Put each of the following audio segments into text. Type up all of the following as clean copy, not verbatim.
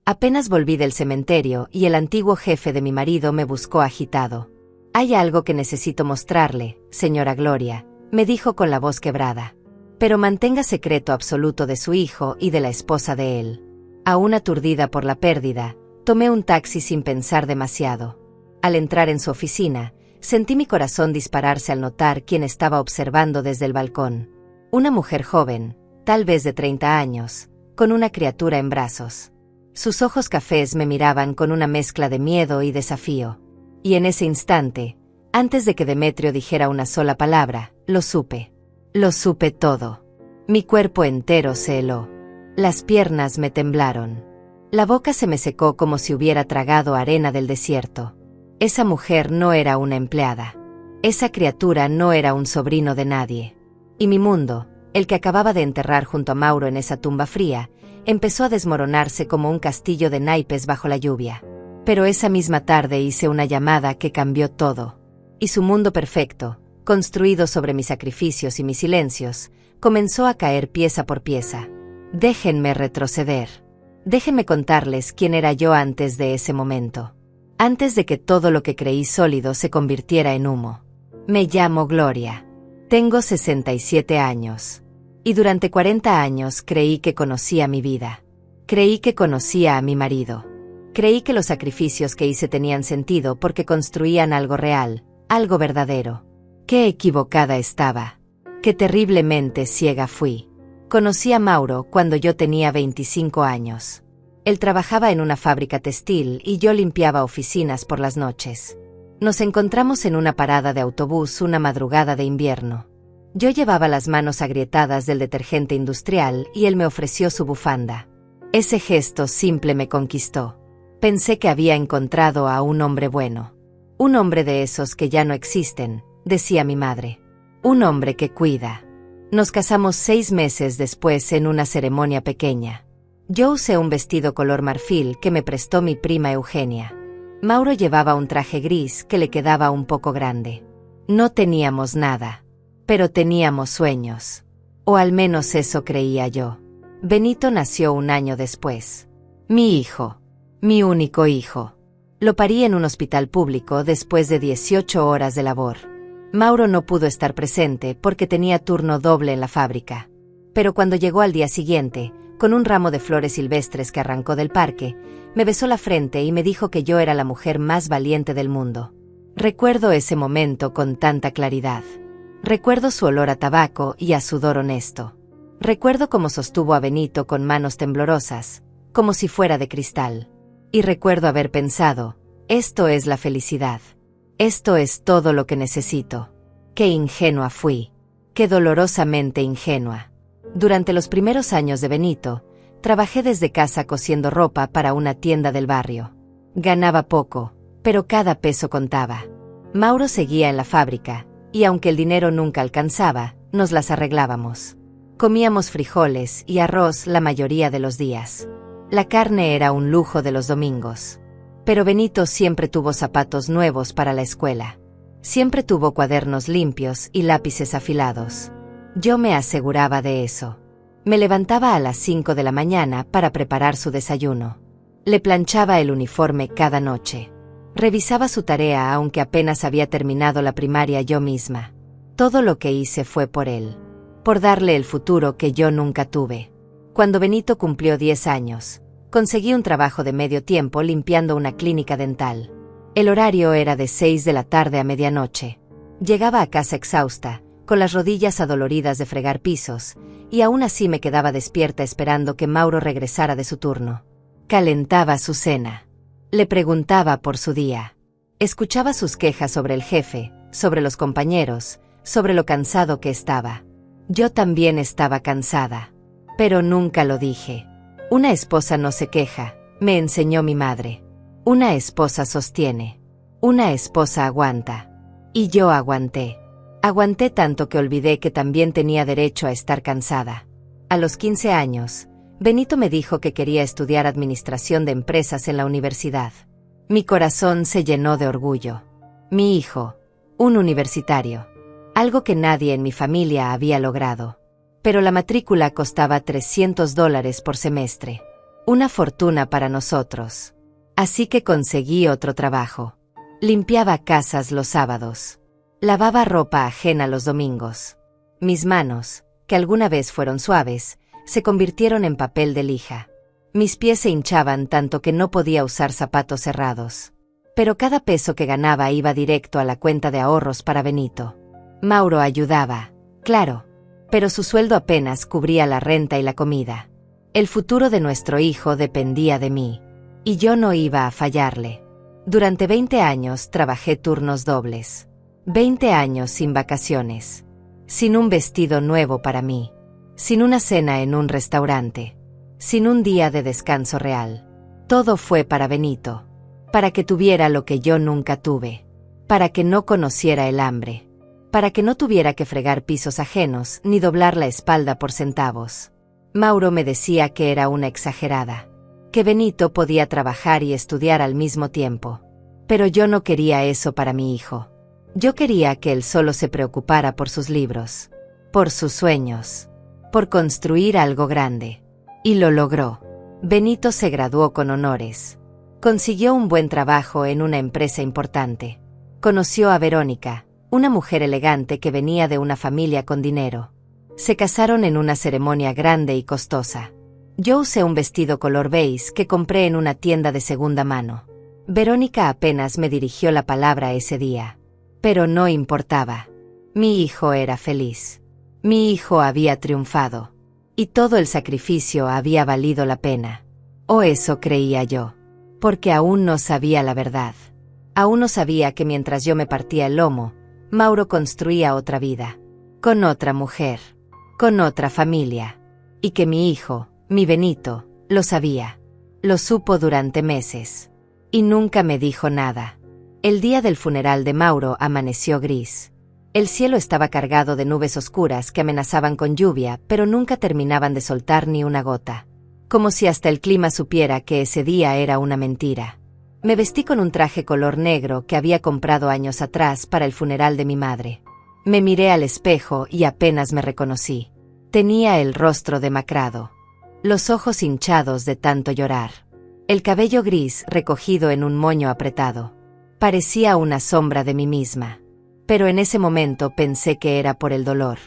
Apenas volví del cementerio y el antiguo jefe de mi marido me buscó agitado. «Hay algo que necesito mostrarle, señora Gloria», me dijo con la voz quebrada. «Pero mantenga secreto absoluto de su hijo y de la esposa de él». Aún aturdida por la pérdida, tomé un taxi sin pensar demasiado. Al entrar en su oficina, sentí mi corazón dispararse al notar quién estaba observando desde el balcón. Una mujer joven, tal vez de 30 años, con una criatura en brazos. Sus ojos cafés me miraban con una mezcla de miedo y desafío. Y en ese instante, antes de que Demetrio dijera una sola palabra, lo supe. Lo supe todo. Mi cuerpo entero se heló. Las piernas me temblaron. La boca se me secó como si hubiera tragado arena del desierto. Esa mujer no era una empleada. Esa criatura no era un sobrino de nadie. Y mi mundo, el que acababa de enterrar junto a Mauro en esa tumba fría, empezó a desmoronarse como un castillo de naipes bajo la lluvia. Pero esa misma tarde hice una llamada que cambió todo. Y su mundo perfecto, construido sobre mis sacrificios y mis silencios, comenzó a caer pieza por pieza. Déjenme retroceder. Déjenme contarles quién era yo antes de ese momento. Antes de que todo lo que creí sólido se convirtiera en humo. Me llamo Gloria. Tengo 67 años. Y durante 40 años creí que conocía mi vida. Creí que conocía a mi marido. Creí que los sacrificios que hice tenían sentido porque construían algo real, algo verdadero. Qué equivocada estaba. Qué terriblemente ciega fui. Conocí a Mauro cuando yo tenía 25 años. Él trabajaba en una fábrica textil y yo limpiaba oficinas por las noches. Nos encontramos en una parada de autobús una madrugada de invierno. Yo llevaba las manos agrietadas del detergente industrial y él me ofreció su bufanda. Ese gesto simple me conquistó. Pensé que había encontrado a un hombre bueno. Un hombre de esos que ya no existen, decía mi madre. Un hombre que cuida. Nos casamos 6 meses después en una ceremonia pequeña. Yo usé un vestido color marfil que me prestó mi prima Eugenia. Mauro llevaba un traje gris que le quedaba un poco grande. No teníamos nada, pero teníamos sueños. O al menos eso creía yo. Benito nació un año después. Mi hijo. Mi único hijo. Lo parí en un hospital público después de 18 horas de labor. Mauro no pudo estar presente porque tenía turno doble en la fábrica. Pero cuando llegó al día siguiente, con un ramo de flores silvestres que arrancó del parque, me besó la frente y me dijo que yo era la mujer más valiente del mundo. Recuerdo ese momento con tanta claridad. Recuerdo su olor a tabaco y a sudor honesto. Recuerdo cómo sostuvo a Benito con manos temblorosas, como si fuera de cristal. Y recuerdo haber pensado, esto es la felicidad. Esto es todo lo que necesito. Qué ingenua fui. Qué dolorosamente ingenua. Durante los primeros años de Benito, trabajé desde casa cosiendo ropa para una tienda del barrio. Ganaba poco, pero cada peso contaba. Mauro seguía en la fábrica, y aunque el dinero nunca alcanzaba, nos las arreglábamos. Comíamos frijoles y arroz la mayoría de los días. La carne era un lujo de los domingos. Pero Benito siempre tuvo zapatos nuevos para la escuela. Siempre tuvo cuadernos limpios y lápices afilados. Yo me aseguraba de eso. Me levantaba a las 5 de la mañana para preparar su desayuno. Le planchaba el uniforme cada noche. Revisaba su tarea aunque apenas había terminado la primaria yo misma. Todo lo que hice fue por él. Por darle el futuro que yo nunca tuve. Cuando Benito cumplió 10 años, conseguí un trabajo de medio tiempo limpiando una clínica dental. El horario era de 6 de la tarde a medianoche. Llegaba a casa exhausta, con las rodillas adoloridas de fregar pisos, y aún así me quedaba despierta esperando que Mauro regresara de su turno. Calentaba su cena. Le preguntaba por su día. Escuchaba sus quejas sobre el jefe, sobre los compañeros, sobre lo cansado que estaba. Yo también estaba cansada. Pero nunca lo dije. Una esposa no se queja, me enseñó mi madre. Una esposa sostiene. Una esposa aguanta. Y yo aguanté. Aguanté tanto que olvidé que también tenía derecho a estar cansada. A los 15 años, Benito me dijo que quería estudiar administración de empresas en la universidad. Mi corazón se llenó de orgullo. Mi hijo, un universitario. Algo que nadie en mi familia había logrado. Pero la matrícula costaba $300 por semestre. una fortuna para nosotros. Así que conseguí otro trabajo. Limpiaba casas los sábados. Lavaba ropa ajena los domingos. Mis manos, que alguna vez fueron suaves, se convirtieron en papel de lija. Mis pies se hinchaban tanto que no podía usar zapatos cerrados. Pero cada peso que ganaba iba directo a la cuenta de ahorros para Benito. Mauro ayudaba, claro, pero su sueldo apenas cubría la renta y la comida. El futuro de nuestro hijo dependía de mí, y yo no iba a fallarle. Durante 20 años trabajé turnos dobles. 20 años sin vacaciones. Sin un vestido nuevo para mí. Sin una cena en un restaurante. Sin un día de descanso real. Todo fue para Benito. Para que tuviera lo que yo nunca tuve. Para que no conociera el hambre. Para que no tuviera que fregar pisos ajenos ni doblar la espalda por centavos. Mauro me decía que era una exagerada. Que Benito podía trabajar y estudiar al mismo tiempo. Pero yo no quería eso para mi hijo. Yo quería que él solo se preocupara por sus libros. Por sus sueños. Por construir algo grande. Y lo logró. Benito se graduó con honores. Consiguió un buen trabajo en una empresa importante. Conoció a Verónica, una mujer elegante que venía de una familia con dinero. Se casaron en una ceremonia grande y costosa. Yo usé un vestido color beige que compré en una tienda de segunda mano. Verónica apenas me dirigió la palabra ese día. Pero no importaba. Mi hijo era feliz. Mi hijo había triunfado. Y todo el sacrificio había valido la pena. O eso creía yo. Porque aún no sabía la verdad. Aún no sabía que mientras yo me partía el lomo, Mauro construía otra vida. Con otra mujer. Con otra familia. Y que mi hijo, mi Benito, lo sabía. Lo supo durante meses. Y nunca me dijo nada. El día del funeral de Mauro amaneció gris. El cielo estaba cargado de nubes oscuras que amenazaban con lluvia, pero nunca terminaban de soltar ni una gota. Como si hasta el clima supiera que ese día era una mentira. Me vestí con un traje color negro que había comprado años atrás para el funeral de mi madre. Me miré al espejo y apenas me reconocí. Tenía el rostro demacrado. Los ojos hinchados de tanto llorar. El cabello gris recogido en un moño apretado. Parecía una sombra de mí misma. Pero en ese momento pensé que era por el dolor.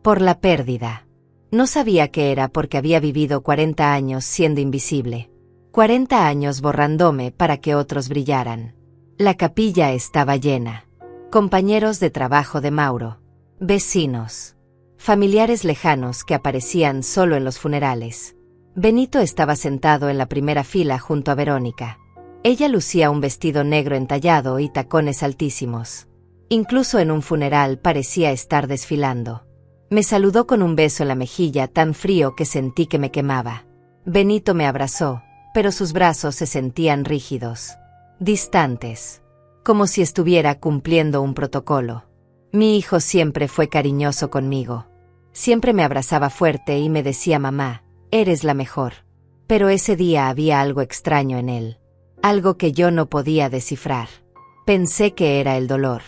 Por la pérdida. No sabía que era porque había vivido 40 años siendo invisible. 40 años borrándome para que otros brillaran. La capilla estaba llena. Compañeros de trabajo de Mauro. Vecinos. Familiares lejanos que aparecían solo en los funerales. Benito estaba sentado en la primera fila junto a Verónica. Ella lucía un vestido negro entallado y tacones altísimos. Incluso en un funeral parecía estar desfilando. Me saludó con un beso en la mejilla tan frío que sentí que me quemaba. Benito me abrazó, pero sus brazos se sentían rígidos, distantes, como si estuviera cumpliendo un protocolo. Mi hijo siempre fue cariñoso conmigo. Siempre me abrazaba fuerte y me decía: mamá, eres la mejor. Pero ese día había algo extraño en él. Algo que yo no podía descifrar. Pensé que era el dolor.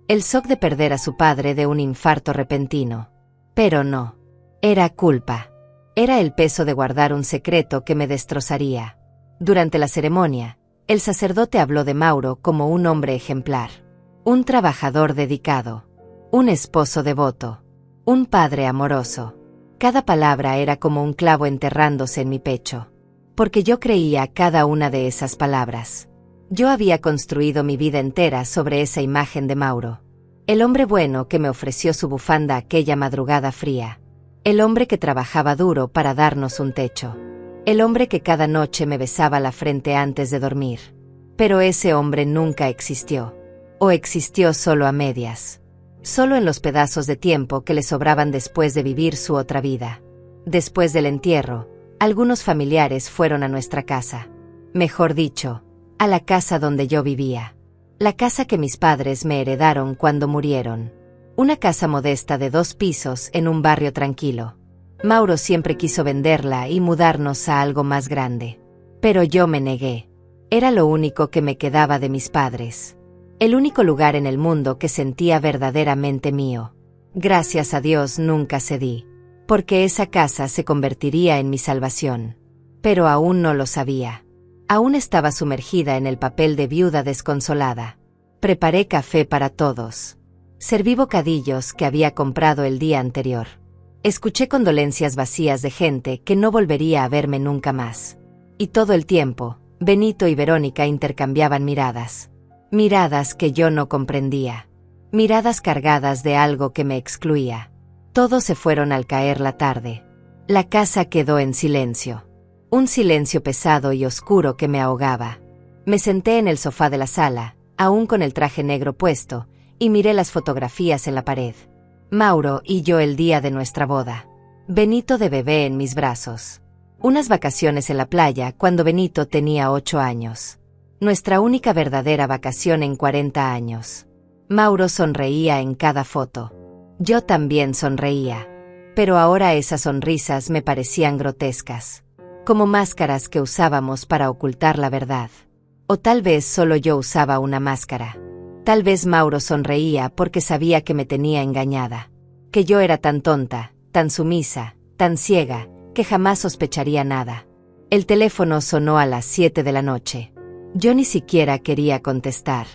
El shock de perder a su padre de un infarto repentino. Pero no. Era culpa. Era el peso de guardar un secreto que me destrozaría. Durante la ceremonia, el sacerdote habló de Mauro como un hombre ejemplar. Un trabajador dedicado. Un esposo devoto. Un padre amoroso. Cada palabra era como un clavo enterrándose en mi pecho. Porque yo creía cada una de esas palabras. Yo había construido mi vida entera sobre esa imagen de Mauro. El hombre bueno que me ofreció su bufanda aquella madrugada fría. El hombre que trabajaba duro para darnos un techo. El hombre que cada noche me besaba la frente antes de dormir. Pero ese hombre nunca existió. O existió solo a medias. Solo en los pedazos de tiempo que le sobraban después de vivir su otra vida. Después del entierro, algunos familiares fueron a nuestra casa. Mejor dicho, a la casa donde yo vivía. La casa que mis padres me heredaron cuando murieron. Una casa modesta de 2 pisos en un barrio tranquilo. Mauro siempre quiso venderla y mudarnos a algo más grande. Pero yo me negué. Era lo único que me quedaba de mis padres. El único lugar en el mundo que sentía verdaderamente mío. Gracias a Dios nunca cedí. Porque esa casa se convertiría en mi salvación. Pero aún no lo sabía. Aún estaba sumergida en el papel de viuda desconsolada. Preparé café para todos. Serví bocadillos que había comprado el día anterior. Escuché condolencias vacías de gente que no volvería a verme nunca más. Y todo el tiempo, Benito y Verónica intercambiaban miradas. Miradas que yo no comprendía. Miradas cargadas de algo que me excluía. Todos se fueron al caer la tarde. La casa quedó en silencio. Un silencio pesado y oscuro que me ahogaba. Me senté en el sofá de la sala, aún con el traje negro puesto, y miré las fotografías en la pared. Mauro y yo el día de nuestra boda. Benito de bebé en mis brazos. Unas vacaciones en la playa cuando Benito tenía 8 años. Nuestra única verdadera vacación en 40 años. Mauro sonreía en cada foto. Yo también sonreía. Pero ahora esas sonrisas me parecían grotescas. Como máscaras que usábamos para ocultar la verdad. O tal vez solo yo usaba una máscara. Tal vez Mauro sonreía porque sabía que me tenía engañada. Que yo era tan tonta, tan sumisa, tan ciega, que jamás sospecharía nada. El teléfono sonó a las 7 de la noche. Yo ni siquiera quería contestar.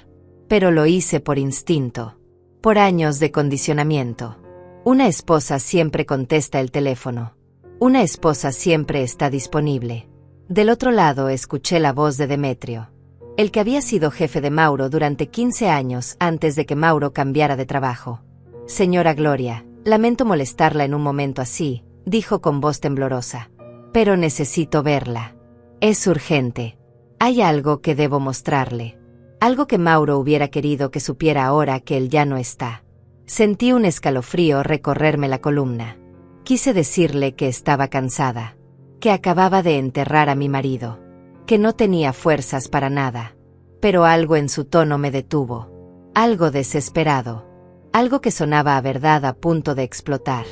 Pero lo hice por instinto. Por años de condicionamiento. Una esposa siempre contesta el teléfono. Una esposa siempre está disponible. Del otro lado escuché la voz de Demetrio. El que había sido jefe de Mauro durante 15 años antes de que Mauro cambiara de trabajo. Señora Gloria, lamento molestarla en un momento así, dijo con voz temblorosa. Pero necesito verla. Es urgente. Hay algo que debo mostrarle. Algo que Mauro hubiera querido que supiera ahora que él ya no está. Sentí un escalofrío recorrerme la columna. Quise decirle que estaba cansada. Que acababa de enterrar a mi marido. Que no tenía fuerzas para nada. Pero algo en su tono me detuvo. Algo desesperado. Algo que sonaba a verdad a punto de explotar.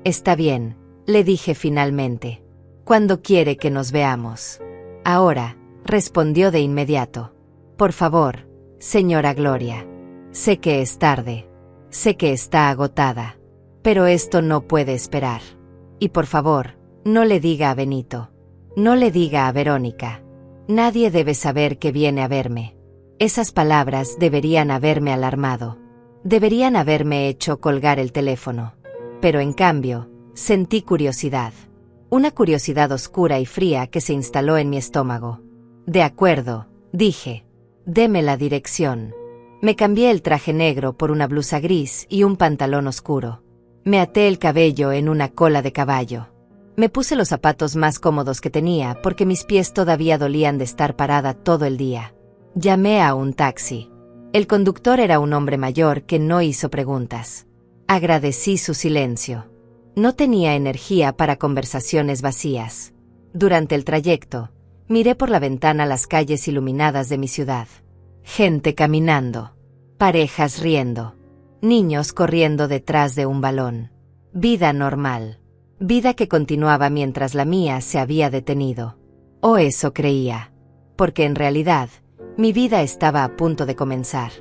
Está bien, le dije finalmente. ¿Cuándo quiere que nos veamos? Ahora, respondió de inmediato. Por favor, señora Gloria. Sé que es tarde. Sé que está agotada. Pero esto no puede esperar. Y por favor, no le diga a Benito. No le diga a Verónica. Nadie debe saber que viene a verme. Esas palabras deberían haberme alarmado. Deberían haberme hecho colgar el teléfono. Pero en cambio, sentí curiosidad. Una curiosidad oscura y fría que se instaló en mi estómago. De acuerdo, dije. Deme la dirección. Me cambié el traje negro por una blusa gris y un pantalón oscuro. Me até el cabello en una cola de caballo. Me puse los zapatos más cómodos que tenía porque mis pies todavía dolían de estar parada todo el día. Llamé a un taxi. El conductor era un hombre mayor que no hizo preguntas. Agradecí su silencio. No tenía energía para conversaciones vacías. Durante el trayecto, miré por la ventana las calles iluminadas de mi ciudad. Gente caminando. Parejas riendo. Niños corriendo detrás de un balón. Vida normal. Vida que continuaba mientras la mía se había detenido. O eso creía. Porque en realidad, mi vida estaba a punto de comenzar.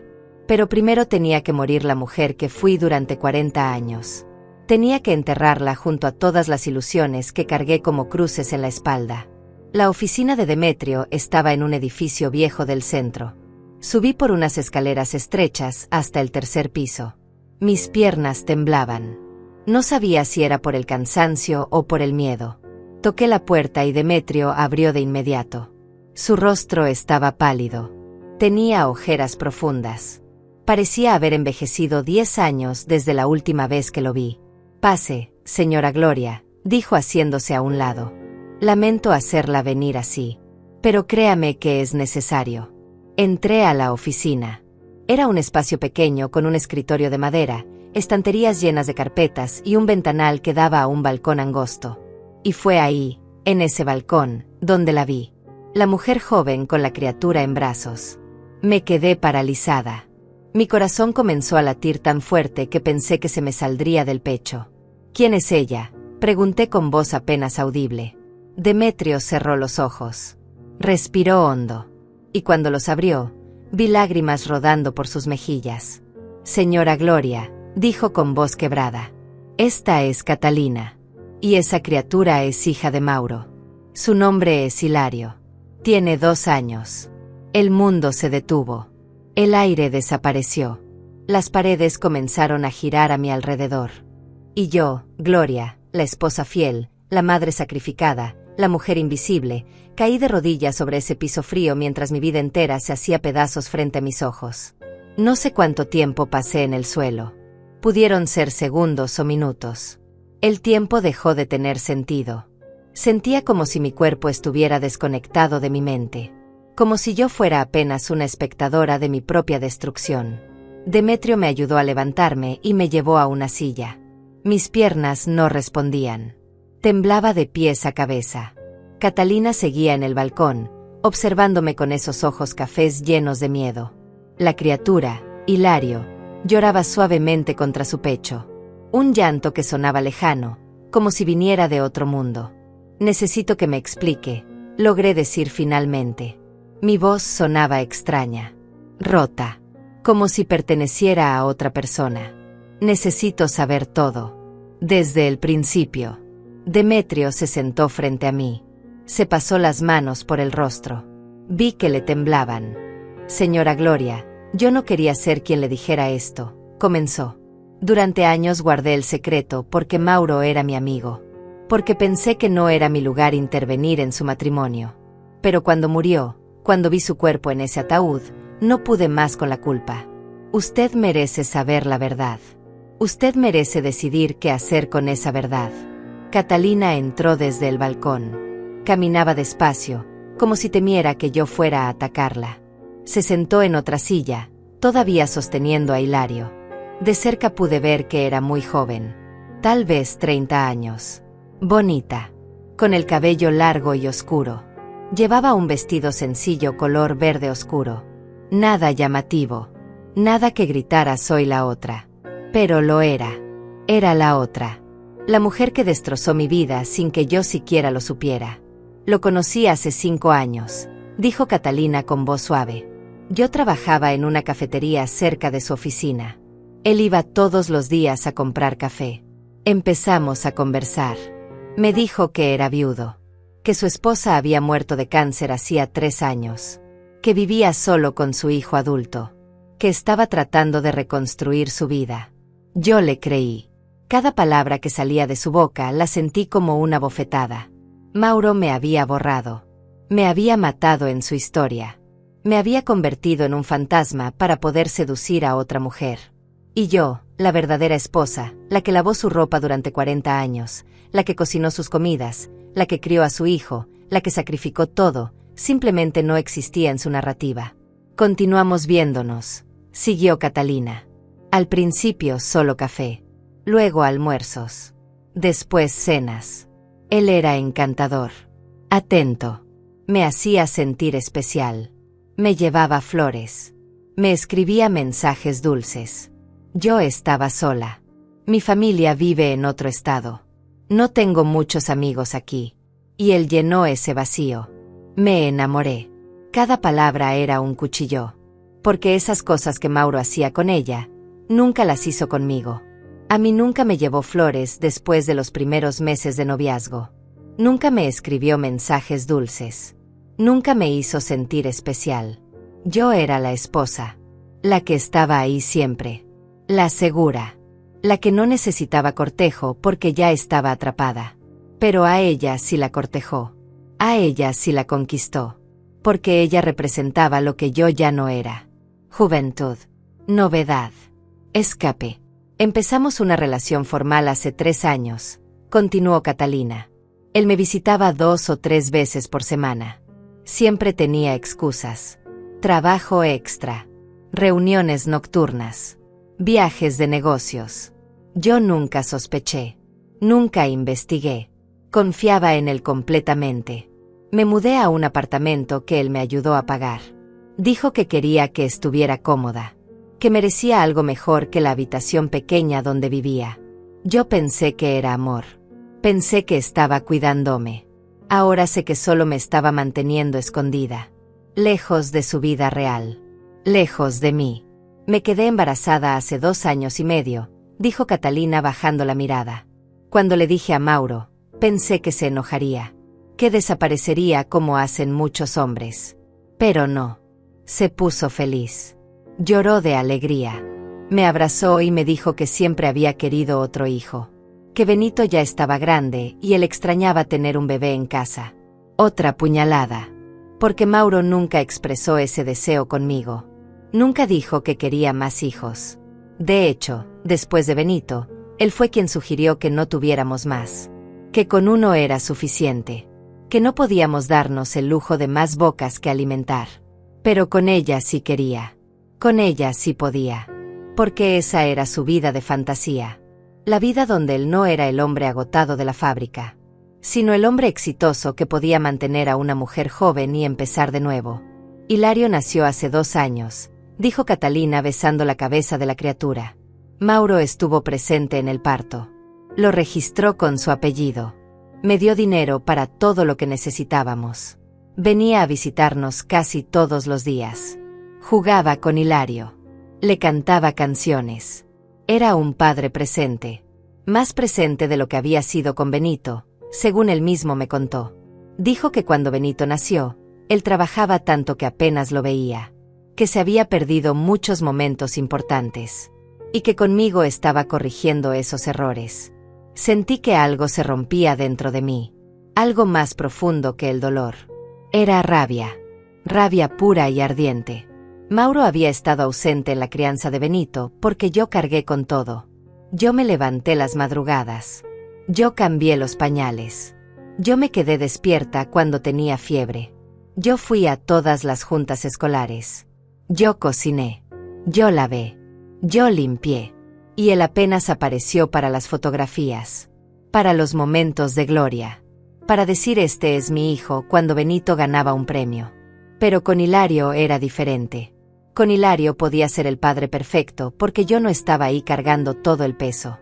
Pero primero tenía que morir la mujer que fui durante 40 años. Tenía que enterrarla junto a todas las ilusiones que cargué como cruces en la espalda. La oficina de Demetrio estaba en un edificio viejo del centro. Subí por unas escaleras estrechas hasta el 3er piso. Mis piernas temblaban. No sabía si era por el cansancio o por el miedo. Toqué la puerta y Demetrio abrió de inmediato. Su rostro estaba pálido. Tenía ojeras profundas. Parecía haber envejecido 10 años desde la última vez que lo vi. Pase, señora Gloria, dijo haciéndose a un lado. Lamento hacerla venir así. Pero créame que es necesario. Entré a la oficina. Era un espacio pequeño con un escritorio de madera, estanterías llenas de carpetas y un ventanal que daba a un balcón angosto. Y fue ahí, en ese balcón, donde la vi. La mujer joven con la criatura en brazos. Me quedé paralizada. Mi corazón comenzó a latir tan fuerte que pensé que se me saldría del pecho. ¿Quién es ella?, pregunté con voz apenas audible. Demetrio cerró los ojos. Respiró hondo. Y cuando los abrió, vi lágrimas rodando por sus mejillas. Señora Gloria, dijo con voz quebrada. Esta es Catalina. Y esa criatura es hija de Mauro. Su nombre es Hilario. Tiene 2 años. El mundo se detuvo. El aire desapareció. Las paredes comenzaron a girar a mi alrededor. Y yo, Gloria, la esposa fiel, la madre sacrificada, la mujer invisible, caí de rodillas sobre ese piso frío mientras mi vida entera se hacía pedazos frente a mis ojos. No sé cuánto tiempo pasé en el suelo. Pudieron ser segundos o minutos. El tiempo dejó de tener sentido. Sentía como si mi cuerpo estuviera desconectado de mi mente. Como si yo fuera apenas una espectadora de mi propia destrucción. Demetrio me ayudó a levantarme y me llevó a una silla. Mis piernas no respondían. Temblaba de pies a cabeza. Catalina seguía en el balcón, observándome con esos ojos cafés llenos de miedo. La criatura, Hilario, lloraba suavemente contra su pecho. Un llanto que sonaba lejano, como si viniera de otro mundo. Necesito que me explique, logré decir finalmente. Mi voz sonaba extraña, rota, como si perteneciera a otra persona. Necesito saber todo. Desde el principio. Demetrio se sentó frente a mí. Se pasó las manos por el rostro. Vi que le temblaban. Señora Gloria, yo no quería ser quien le dijera esto, comenzó. Durante años guardé el secreto porque Mauro era mi amigo. Porque pensé que no era mi lugar intervenir en su matrimonio. Pero cuando murió, cuando vi su cuerpo en ese ataúd, no pude más con la culpa. Usted merece saber la verdad. Usted merece decidir qué hacer con esa verdad. Catalina entró desde el balcón. Caminaba despacio, como si temiera que yo fuera a atacarla. Se sentó en otra silla, todavía sosteniendo a Hilario. De cerca pude ver que era muy joven. Tal vez 30 años. Bonita. Con el cabello largo y oscuro. Llevaba un vestido sencillo color verde oscuro. Nada llamativo. Nada que gritara soy la otra. Pero lo era. Era la otra. La mujer que destrozó mi vida sin que yo siquiera lo supiera. Lo conocí hace 5 años, dijo Catalina con voz suave. Yo trabajaba en una cafetería cerca de su oficina. Él iba todos los días a comprar café. Empezamos a conversar. Me dijo que era viudo. Que su esposa había muerto de cáncer hacía 3 años. Que vivía solo con su hijo adulto. Que estaba tratando de reconstruir su vida. Yo le creí. Cada palabra que salía de su boca la sentí como una bofetada. Mauro me había borrado. Me había matado en su historia. Me había convertido en un fantasma para poder seducir a otra mujer. Y yo, la verdadera esposa, la que lavó su ropa durante 40 años, la que cocinó sus comidas, la que crió a su hijo, la que sacrificó todo, simplemente no existía en su narrativa. Continuamos viéndonos, siguió Catalina. Al principio solo café, luego almuerzos, después cenas. Él era encantador, atento, me hacía sentir especial, me llevaba flores, me escribía mensajes dulces. Yo estaba sola. Mi familia vive en otro estado. No tengo muchos amigos aquí. Y él llenó ese vacío. Me enamoré. Cada palabra era un cuchillo. Porque esas cosas que Mauro hacía con ella, nunca las hizo conmigo. A mí nunca me llevó flores después de los primeros meses de noviazgo. Nunca me escribió mensajes dulces. Nunca me hizo sentir especial. Yo era la esposa. La que estaba ahí siempre. La segura. La que no necesitaba cortejo porque ya estaba atrapada. Pero a ella sí la cortejó. A ella sí la conquistó. Porque ella representaba lo que yo ya no era. Juventud. Novedad. Escape. Empezamos una relación formal hace 3 años, continuó Catalina. Él me visitaba 2 o 3 veces por semana. Siempre tenía excusas. Trabajo extra. Reuniones nocturnas. Viajes de negocios. Yo nunca sospeché. Nunca investigué. Confiaba en él completamente. Me mudé a un apartamento que él me ayudó a pagar. Dijo que quería que estuviera cómoda. Que merecía algo mejor que la habitación pequeña donde vivía. Yo pensé que era amor. Pensé que estaba cuidándome. Ahora sé que solo me estaba manteniendo escondida. Lejos de su vida real. Lejos de mí. Me quedé embarazada hace 2 años y medio, dijo Catalina bajando la mirada. Cuando le dije a Mauro, pensé que se enojaría. que desaparecería como hacen muchos hombres. Pero no. Se puso feliz. Lloró de alegría. Me abrazó y me dijo que siempre había querido otro hijo. Que Benito ya estaba grande y él extrañaba tener un bebé en casa. Otra puñalada. Porque Mauro nunca expresó ese deseo conmigo. Nunca dijo que quería más hijos. De hecho, después de Benito, él fue quien sugirió que no tuviéramos más. Que con uno era suficiente. Que no podíamos darnos el lujo de más bocas que alimentar. Pero con ella sí quería. Con ella sí podía. Porque esa era su vida de fantasía. La vida donde él no era el hombre agotado de la fábrica, sino el hombre exitoso que podía mantener a una mujer joven y empezar de nuevo. Hilario nació hace 2 años, dijo Catalina besando la cabeza de la criatura. Mauro estuvo presente en el parto. Lo registró con su apellido. Me dio dinero para todo lo que necesitábamos. Venía a visitarnos casi todos los días. Jugaba con Hilario. Le cantaba canciones. Era un padre presente. Más presente de lo que había sido con Benito, según él mismo me contó. Dijo que cuando Benito nació, él trabajaba tanto que apenas lo veía. Que se había perdido muchos momentos importantes. Y que conmigo estaba corrigiendo esos errores. Sentí que algo se rompía dentro de mí. Algo más profundo que el dolor. Era rabia. Rabia pura y ardiente. Mauro había estado ausente en la crianza de Benito porque yo cargué con todo. Yo me levanté las madrugadas. Yo cambié los pañales. Yo me quedé despierta cuando tenía fiebre. Yo fui a todas las juntas escolares. Yo cociné. Yo lavé. Yo limpié. Y él apenas apareció para las fotografías. Para los momentos de gloria. Para decir este es mi hijo cuando Benito ganaba un premio. Pero con Hilario era diferente. Con Hilario podía ser el padre perfecto porque yo no estaba ahí cargando todo el peso.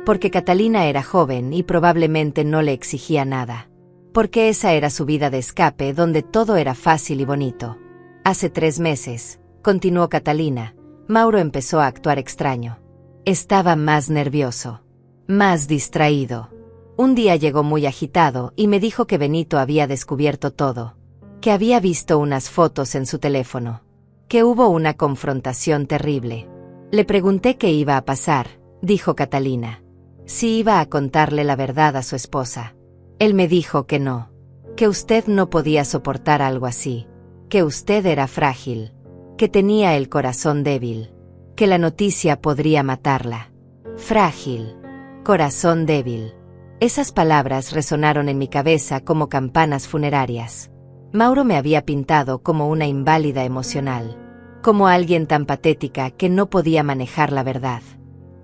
Porque Catalina era joven y probablemente no le exigía nada. Porque esa era su vida de escape donde todo era fácil y bonito. Hace 3 meses, continuó Catalina, Mauro empezó a actuar extraño. Estaba más nervioso. Más distraído. Un día llegó muy agitado y me dijo que Benito había descubierto todo. Que había visto unas fotos en su teléfono. Que hubo una confrontación terrible. Le pregunté qué iba a pasar, dijo Catalina. Si iba a contarle la verdad a su esposa. Él me dijo que no. Que usted no podía soportar algo así. Que usted era frágil. Que tenía el corazón débil. Que la noticia podría matarla. Frágil. Corazón débil. Esas palabras resonaron en mi cabeza como campanas funerarias. Mauro me había pintado como una inválida emocional. Como alguien tan patética que no podía manejar la verdad.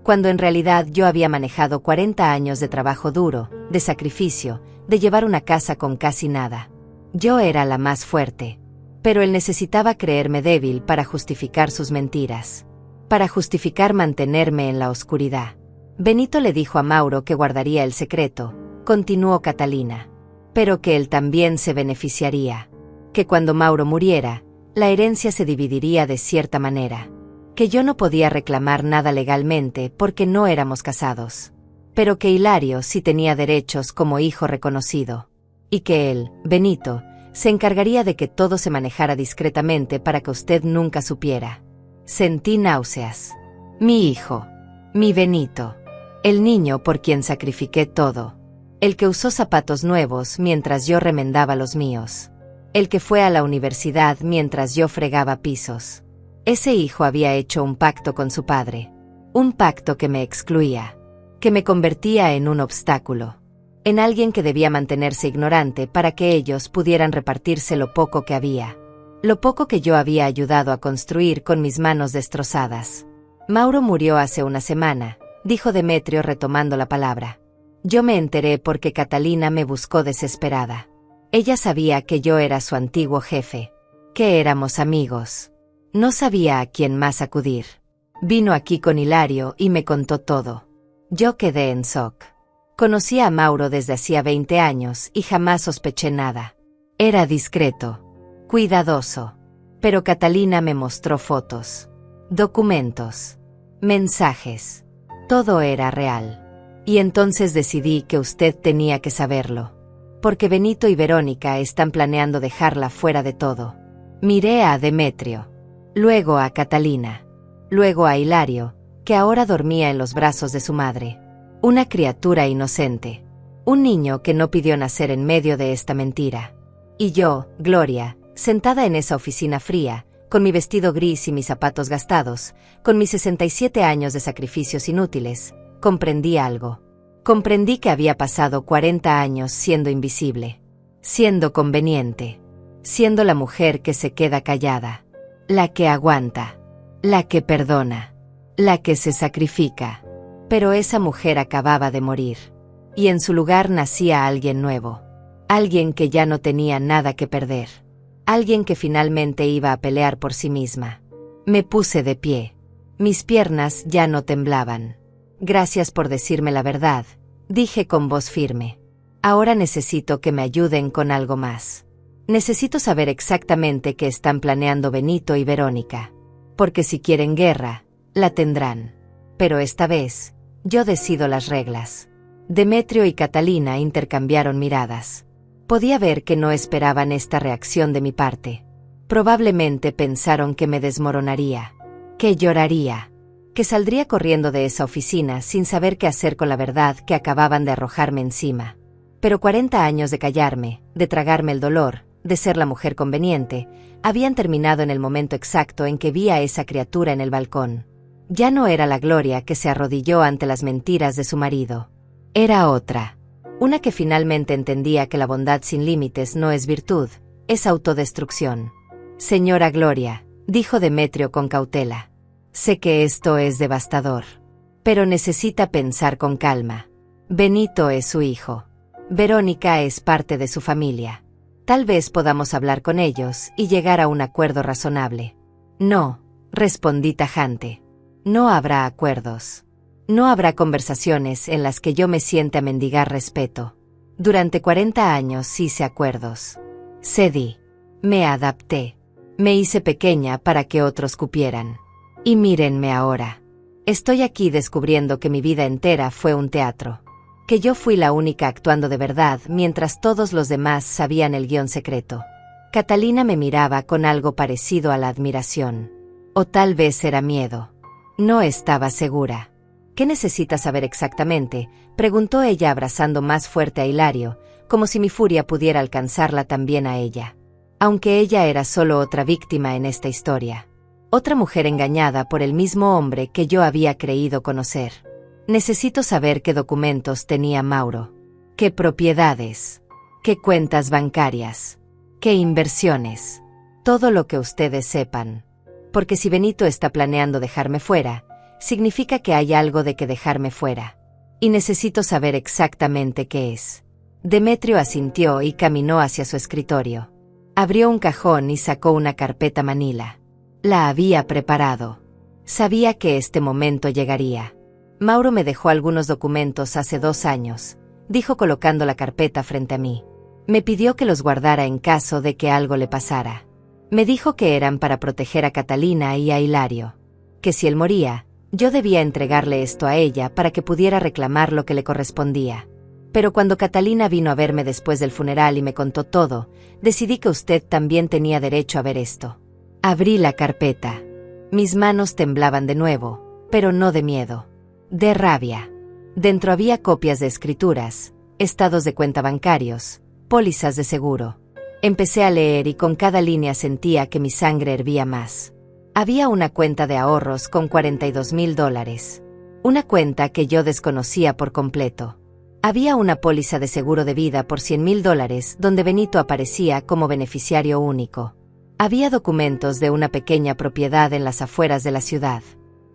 Cuando en realidad yo había manejado 40 años de trabajo duro, de sacrificio, de llevar una casa con casi nada. Yo era la más fuerte. Pero él necesitaba creerme débil para justificar sus mentiras. Para justificar mantenerme en la oscuridad. Benito le dijo a Mauro que guardaría el secreto, continuó Catalina. Pero que él también se beneficiaría. Que cuando Mauro muriera, la herencia se dividiría de cierta manera. Que yo no podía reclamar nada legalmente porque no éramos casados. Pero que Hilario sí tenía derechos como hijo reconocido. Y que él, Benito, se encargaría de que todo se manejara discretamente para que usted nunca supiera. Sentí náuseas. Mi hijo. Mi Benito. El niño por quien sacrifiqué todo. El que usó zapatos nuevos mientras yo remendaba los míos. El que fue a la universidad mientras yo fregaba pisos. Ese hijo había hecho un pacto con su padre. Un pacto que me excluía. Que me convertía en un obstáculo. En alguien que debía mantenerse ignorante para que ellos pudieran repartirse lo poco que había. Lo poco que yo había ayudado a construir con mis manos destrozadas. Mauro murió hace una semana, dijo Demetrio retomando la palabra. Yo me enteré porque Catalina me buscó desesperada. Ella sabía que yo era su antiguo jefe. Que éramos amigos. No sabía a quién más acudir. Vino aquí con Hilario y me contó todo. Yo quedé en shock. Conocí a Mauro desde hacía 20 años y jamás sospeché nada. Era discreto. Cuidadoso. Pero Catalina me mostró fotos. Documentos. Mensajes. Todo era real. Y entonces decidí que usted tenía que saberlo. Porque Benito y Verónica están planeando dejarla fuera de todo. Miré a Demetrio, luego a Catalina, luego a Hilario, que ahora dormía en los brazos de su madre. Una criatura inocente. Un niño que no pidió nacer en medio de esta mentira. Y yo, Gloria, sentada en esa oficina fría, con mi vestido gris y mis zapatos gastados, con mis 67 años de sacrificios inútiles, comprendí algo. Comprendí que había pasado 40 años siendo invisible, siendo conveniente, siendo la mujer que se queda callada, la que aguanta, la que perdona, la que se sacrifica. Pero esa mujer acababa de morir, y en su lugar nacía alguien nuevo, alguien que ya no tenía nada que perder, alguien que finalmente iba a pelear por sí misma. Me puse de pie, mis piernas ya no temblaban. Gracias por decirme la verdad, dije con voz firme. Ahora necesito que me ayuden con algo más. Necesito saber exactamente qué están planeando Benito y Verónica. Porque si quieren guerra, la tendrán. Pero esta vez, yo decido las reglas. Demetrio y Catalina intercambiaron miradas. Podía ver que no esperaban esta reacción de mi parte. Probablemente pensaron que me desmoronaría, que lloraría, que saldría corriendo de esa oficina sin saber qué hacer con la verdad que acababan de arrojarme encima. Pero 40 años de callarme, de tragarme el dolor, de ser la mujer conveniente, habían terminado en el momento exacto en que vi a esa criatura en el balcón. Ya no era la Gloria que se arrodilló ante las mentiras de su marido. Era otra. Una que finalmente entendía que la bondad sin límites no es virtud, es autodestrucción. Señora Gloria, dijo Demetrio con cautela. Sé que esto es devastador. Pero necesita pensar con calma. Benito es su hijo. Verónica es parte de su familia. Tal vez podamos hablar con ellos y llegar a un acuerdo razonable. No, respondí tajante. No habrá acuerdos. No habrá conversaciones en las que yo me siente a mendigar respeto. Durante 40 años hice acuerdos. Cedí. Me adapté. Me hice pequeña para que otros cupieran. Y mírenme ahora. Estoy aquí descubriendo que mi vida entera fue un teatro. Que yo fui la única actuando de verdad mientras todos los demás sabían el guión secreto. Catalina me miraba con algo parecido a la admiración. O tal vez era miedo. No estaba segura. ¿Qué necesitas saber exactamente?, preguntó ella abrazando más fuerte a Hilario, como si mi furia pudiera alcanzarla también a ella. Aunque ella era solo otra víctima en esta historia. Otra mujer engañada por el mismo hombre que yo había creído conocer. Necesito saber qué documentos tenía Mauro. Qué propiedades. Qué cuentas bancarias. Qué inversiones. Todo lo que ustedes sepan. Porque si Benito está planeando dejarme fuera, significa que hay algo de que dejarme fuera. Y necesito saber exactamente qué es. Demetrio asintió y caminó hacia su escritorio. Abrió un cajón y sacó una carpeta manila. La había preparado. Sabía que este momento llegaría. Mauro me dejó algunos documentos hace 2 años, dijo colocando la carpeta frente a mí. Me pidió que los guardara en caso de que algo le pasara. Me dijo que eran para proteger a Catalina y a Hilario. Que si él moría, yo debía entregarle esto a ella para que pudiera reclamar lo que le correspondía. Pero cuando Catalina vino a verme después del funeral y me contó todo, decidí que usted también tenía derecho a ver esto. Abrí la carpeta. Mis manos temblaban de nuevo, pero no de miedo. De rabia. Dentro había copias de escrituras, estados de cuenta bancarios, pólizas de seguro. Empecé a leer y con cada línea sentía que mi sangre hervía más. Había una cuenta de ahorros con $42,000. Una cuenta que yo desconocía por completo. Había una póliza de seguro de vida por $100,000 donde Benito aparecía como beneficiario único. Había documentos de una pequeña propiedad en las afueras de la ciudad.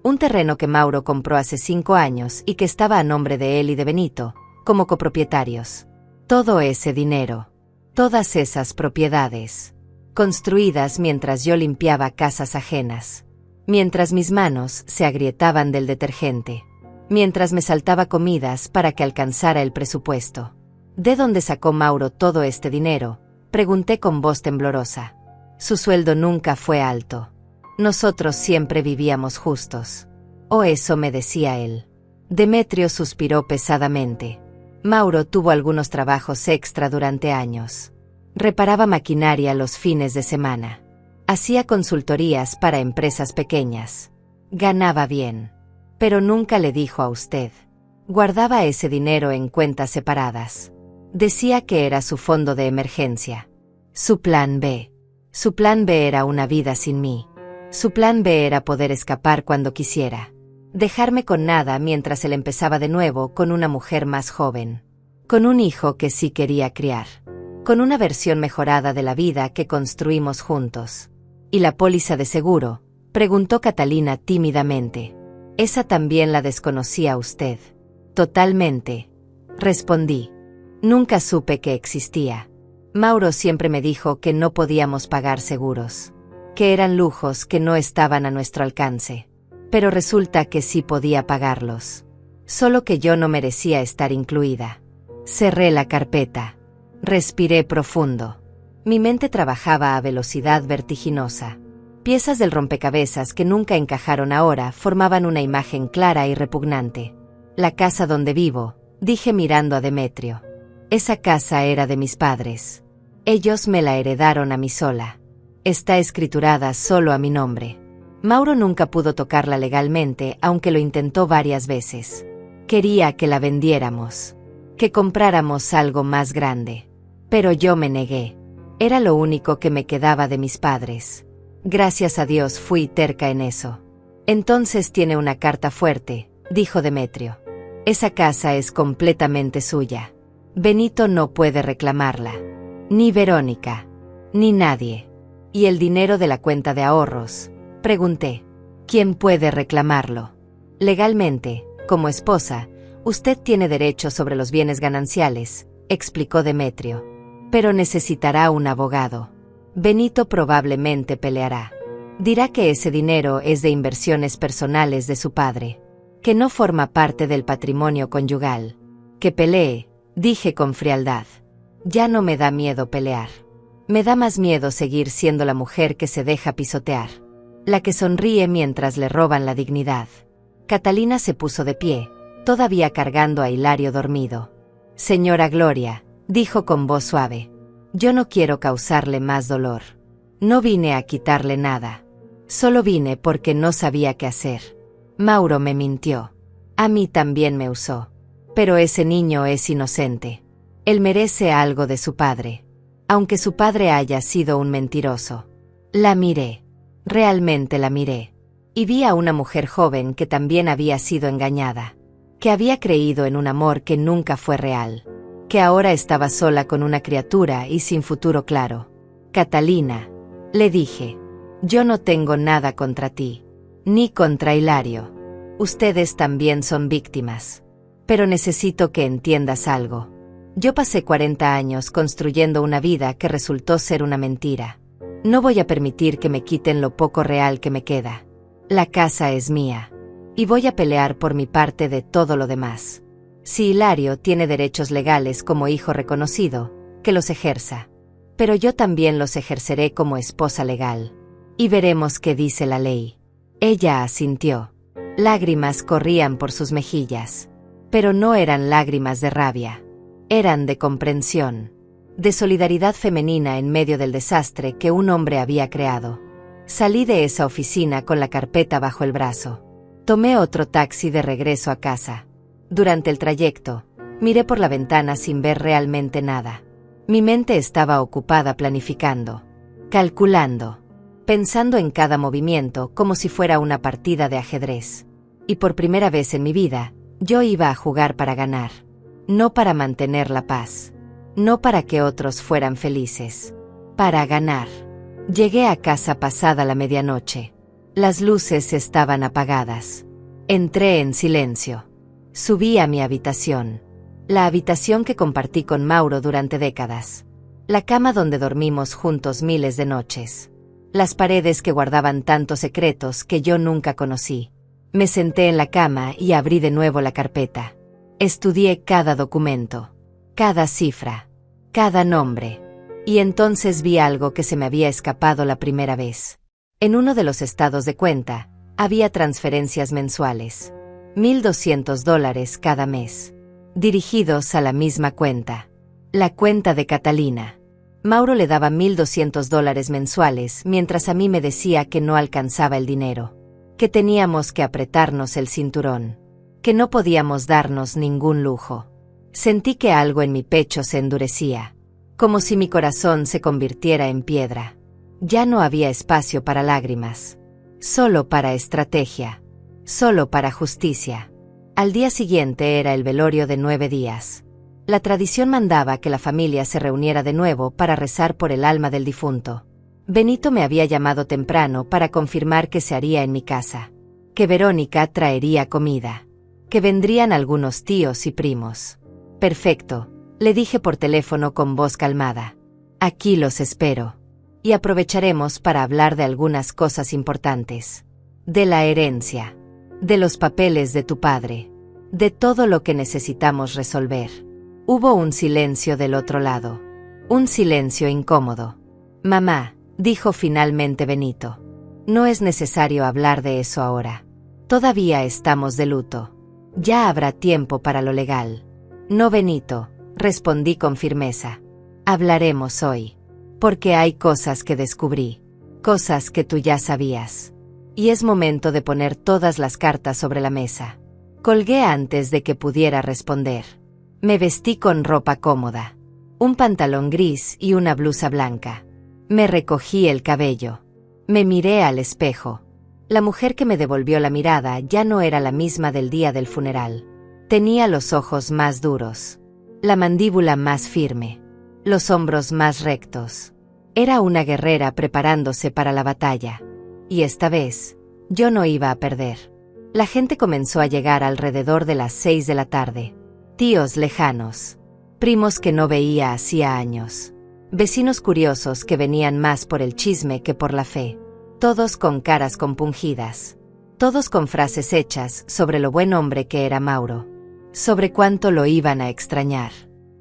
Un terreno que Mauro compró hace 5 años y que estaba a nombre de él y de Benito, como copropietarios. Todo ese dinero. Todas esas propiedades. Construidas mientras yo limpiaba casas ajenas. Mientras mis manos se agrietaban del detergente. Mientras me saltaba comidas para que alcanzara el presupuesto. ¿De dónde sacó Mauro todo este dinero?, pregunté con voz temblorosa. Su sueldo nunca fue alto. Nosotros siempre vivíamos justos. O eso me decía él. Demetrio suspiró pesadamente. Mauro tuvo algunos trabajos extra durante años. Reparaba maquinaria los fines de semana. Hacía consultorías para empresas pequeñas. Ganaba bien. Pero nunca le dijo a usted. Guardaba ese dinero en cuentas separadas. Decía que era su fondo de emergencia. Su plan B. Su plan B era una vida sin mí. Su plan B era poder escapar cuando quisiera. Dejarme con nada mientras él empezaba de nuevo con una mujer más joven. Con un hijo que sí quería criar. Con una versión mejorada de la vida que construimos juntos. ¿Y la póliza de seguro?, preguntó Catalina tímidamente. Esa también la desconocía usted. Totalmente, respondí. Nunca supe que existía. Mauro siempre me dijo que no podíamos pagar seguros. Que eran lujos que no estaban a nuestro alcance. Pero resulta que sí podía pagarlos. Solo que yo no merecía estar incluida. Cerré la carpeta. Respiré profundo. Mi mente trabajaba a velocidad vertiginosa. Piezas del rompecabezas que nunca encajaron ahora formaban una imagen clara y repugnante. La casa donde vivo, dije mirando a Demetrio. Esa casa era de mis padres. Ellos me la heredaron a mí sola. Está escriturada solo a mi nombre. Mauro nunca pudo tocarla legalmente, aunque lo intentó varias veces. Quería que la vendiéramos. Que compráramos algo más grande. Pero yo me negué. Era lo único que me quedaba de mis padres. Gracias a Dios fui terca en eso. Entonces tiene una carta fuerte, dijo Demetrio. Esa casa es completamente suya. Benito no puede reclamarla. Ni Verónica. Ni nadie. ¿Y el dinero de la cuenta de ahorros?, pregunté. ¿Quién puede reclamarlo? Legalmente, como esposa, usted tiene derecho sobre los bienes gananciales, explicó Demetrio. Pero necesitará un abogado. Benito probablemente peleará. Dirá que ese dinero es de inversiones personales de su padre. Que no forma parte del patrimonio conyugal. Que pelee, dije con frialdad. Ya no me da miedo pelear. Me da más miedo seguir siendo la mujer que se deja pisotear. La que sonríe mientras le roban la dignidad. Catalina se puso de pie, todavía cargando a Hilario dormido. Señora Gloria, dijo con voz suave. Yo no quiero causarle más dolor. No vine a quitarle nada. Solo vine porque no sabía qué hacer. Mauro me mintió. A mí también me usó. Pero ese niño es inocente. Él merece algo de su padre. Aunque su padre haya sido un mentiroso. La miré. Realmente la miré. Y vi a una mujer joven que también había sido engañada. Que había creído en un amor que nunca fue real. Que ahora estaba sola con una criatura y sin futuro claro. Catalina, le dije. Yo no tengo nada contra ti. Ni contra Hilario. Ustedes también son víctimas. Pero necesito que entiendas algo. Yo pasé 40 años construyendo una vida que resultó ser una mentira. No voy a permitir que me quiten lo poco real que me queda. La casa es mía. Y voy a pelear por mi parte de todo lo demás. Si Hilario tiene derechos legales como hijo reconocido, que los ejerza. Pero yo también los ejerceré como esposa legal. Y veremos qué dice la ley. Ella asintió. Lágrimas corrían por sus mejillas. Pero no eran lágrimas de rabia. Eran de comprensión. De solidaridad femenina en medio del desastre que un hombre había creado. Salí de esa oficina con la carpeta bajo el brazo. Tomé otro taxi de regreso a casa. Durante el trayecto, miré por la ventana sin ver realmente nada. Mi mente estaba ocupada planificando, calculando, pensando en cada movimiento como si fuera una partida de ajedrez. Y por primera vez en mi vida, yo iba a jugar para ganar. No para mantener la paz. No para que otros fueran felices. Para ganar. Llegué a casa pasada la medianoche. Las luces estaban apagadas. Entré en silencio. Subí a mi habitación. La habitación que compartí con Mauro durante décadas. La cama donde dormimos juntos miles de noches. Las paredes que guardaban tantos secretos que yo nunca conocí. Me senté en la cama y abrí de nuevo la carpeta. Estudié cada documento. Cada cifra. Cada nombre. Y entonces vi algo que se me había escapado la primera vez. En uno de los estados de cuenta, había transferencias mensuales. $1,200 cada mes. dirigidos a la misma cuenta. La cuenta de Catalina. Mauro le daba $1,200 mensuales, mientras a mí me decía que no alcanzaba el dinero, que teníamos que apretarnos el cinturón, que no podíamos darnos ningún lujo. Sentí que algo en mi pecho se endurecía, como si mi corazón se convirtiera en piedra. Ya no había espacio para lágrimas, solo para estrategia, solo para justicia. Al día siguiente era el velorio de 9 días. La tradición mandaba que la familia se reuniera de nuevo para rezar por el alma del difunto. Benito me había llamado temprano para confirmar que se haría en mi casa, que Verónica traería comida, que vendrían algunos tíos y primos. Perfecto, le dije por teléfono con voz calmada. Aquí los espero. Y aprovecharemos para hablar de algunas cosas importantes. De la herencia, de los papeles de tu padre, de todo lo que necesitamos resolver. Hubo un silencio del otro lado. Un silencio incómodo. Mamá, dijo finalmente Benito. No es necesario hablar de eso ahora. Todavía estamos de luto. Ya habrá tiempo para lo legal. No, Benito, respondí con firmeza. Hablaremos hoy. Porque hay cosas que descubrí. Cosas que tú ya sabías. Y es momento de poner todas las cartas sobre la mesa. Colgué antes de que pudiera responder. Me vestí con ropa cómoda. Un pantalón gris y una blusa blanca. Me recogí el cabello. Me miré al espejo. La mujer que me devolvió la mirada ya no era la misma del día del funeral. Tenía los ojos más duros, la mandíbula más firme, los hombros más rectos. Era una guerrera preparándose para la batalla. Y esta vez, yo no iba a perder. La gente comenzó a llegar alrededor de las 6 de la tarde. Tíos lejanos, primos que no veía hacía años, vecinos curiosos que venían más por el chisme que por la fe, todos con caras compungidas, todos con frases hechas sobre lo buen hombre que era Mauro, sobre cuánto lo iban a extrañar.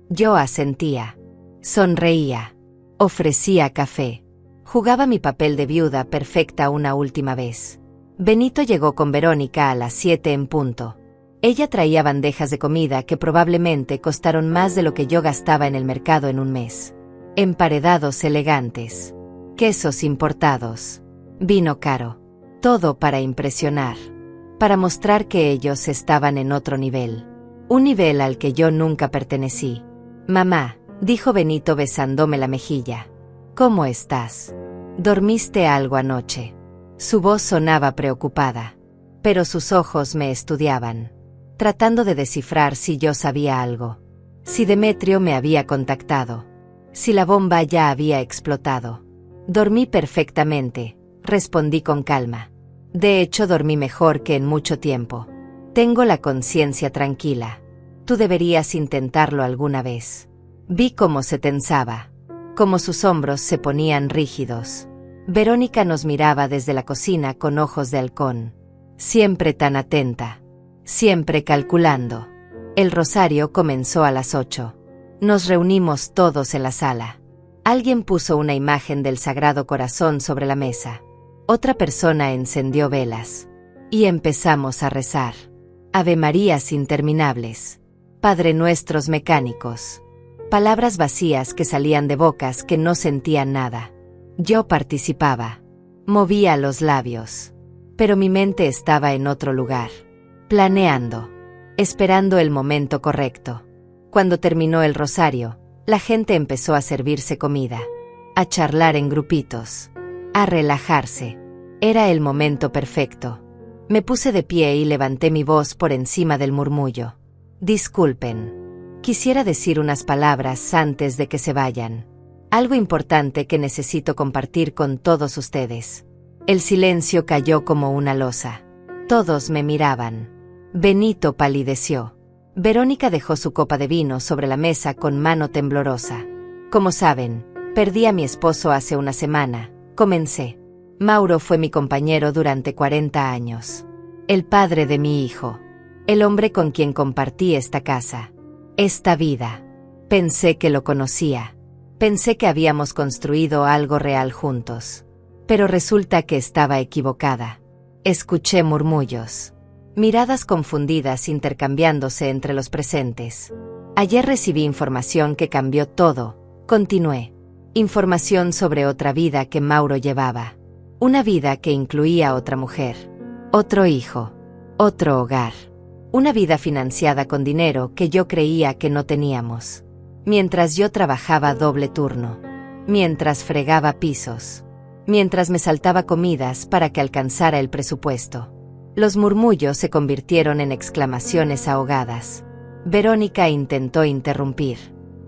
Yo asentía, sonreía, ofrecía café, jugaba mi papel de viuda perfecta una última vez. Benito llegó con Verónica a las 7 en punto. Ella traía bandejas de comida que probablemente costaron más de lo que yo gastaba en el mercado en un mes. Emparedados elegantes, quesos importados, vino caro, todo para impresionar, para mostrar que ellos estaban en otro nivel, un nivel al que yo nunca pertenecí. Mamá, dijo Benito besándome la mejilla, ¿cómo estás? ¿Dormiste algo anoche? Su voz sonaba preocupada, pero sus ojos me estudiaban, tratando de descifrar si yo sabía algo, si Demetrio me había contactado, si la bomba ya había explotado. Dormí perfectamente, respondí con calma. De hecho, dormí mejor que en mucho tiempo. Tengo la conciencia tranquila. Tú deberías intentarlo alguna vez. Vi cómo se tensaba, cómo sus hombros se ponían rígidos. Verónica nos miraba desde la cocina con ojos de halcón, siempre tan atenta, siempre calculando. El rosario comenzó a las 8. Nos reunimos todos en la sala. Alguien puso una imagen del Sagrado Corazón sobre la mesa. Otra persona encendió velas. Y empezamos a rezar. Ave Marías interminables. Padre Nuestros mecánicos. Palabras vacías que salían de bocas que no sentían nada. Yo participaba. Movía los labios. Pero mi mente estaba en otro lugar. Planeando. Esperando el momento correcto. Cuando terminó el rosario, la gente empezó a servirse comida, a charlar en grupitos, a relajarse. Era el momento perfecto. Me puse de pie y levanté mi voz por encima del murmullo. Disculpen. Quisiera decir unas palabras antes de que se vayan. Algo importante que necesito compartir con todos ustedes. El silencio cayó como una losa. Todos me miraban. Benito palideció. Verónica dejó su copa de vino sobre la mesa con mano temblorosa. Como saben, perdí a mi esposo hace una semana. Comencé. Mauro fue mi compañero durante 40 años. El padre de mi hijo. El hombre con quien compartí esta casa. Esta vida. Pensé que lo conocía. Pensé que habíamos construido algo real juntos. Pero resulta que estaba equivocada. Escuché murmullos. Miradas confundidas intercambiándose entre los presentes. Ayer recibí información que cambió todo, continué. Información sobre otra vida que Mauro llevaba. Una vida que incluía otra mujer, otro hijo, otro hogar. Una vida financiada con dinero que yo creía que no teníamos. Mientras yo trabajaba doble turno. Mientras fregaba pisos. Mientras me saltaba comidas para que alcanzara el presupuesto. Los murmullos se convirtieron en exclamaciones ahogadas. Verónica intentó interrumpir.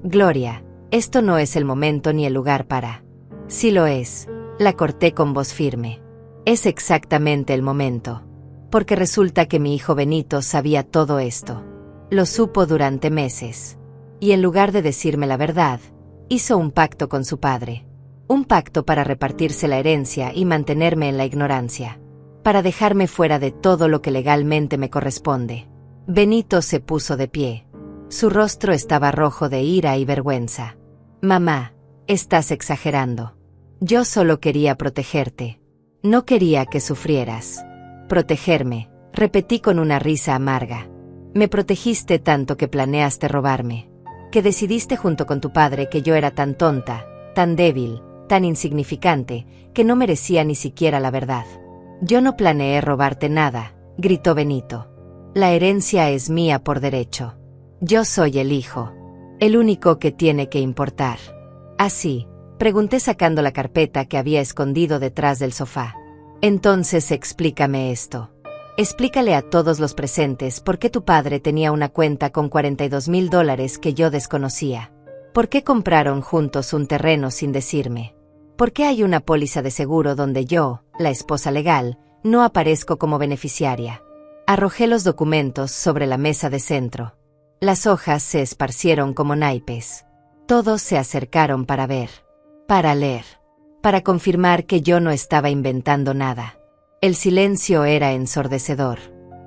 Gloria, esto no es el momento ni el lugar para... Sí lo es, la corté con voz firme. Es exactamente el momento. Porque resulta que mi hijo Benito sabía todo esto. Lo supo durante meses. Y en lugar de decirme la verdad, hizo un pacto con su padre. Un pacto para repartirse la herencia y mantenerme en la ignorancia. Para dejarme fuera de todo lo que legalmente me corresponde. Benito se puso de pie. Su rostro estaba rojo de ira y vergüenza. Mamá, estás exagerando. Yo solo quería protegerte. No quería que sufrieras. Protegerme, repetí con una risa amarga. Me protegiste tanto que planeaste robarme. Que decidiste junto con tu padre que yo era tan tonta, tan débil, tan insignificante, que no merecía ni siquiera la verdad. Yo no planeé robarte nada, gritó Benito. La herencia es mía por derecho. Yo soy el hijo. El único que tiene que importar. ¿Así? Pregunté sacando la carpeta que había escondido detrás del sofá. Entonces explícame esto. Explícale a todos los presentes por qué tu padre tenía una cuenta con $42,000 que yo desconocía. ¿Por qué compraron juntos un terreno sin decirme? ¿Por qué hay una póliza de seguro donde yo, la esposa legal, no aparezco como beneficiaria? Arrojé los documentos sobre la mesa de centro. Las hojas se esparcieron como naipes. Todos se acercaron para ver, para leer, para confirmar que yo no estaba inventando nada. El silencio era ensordecedor,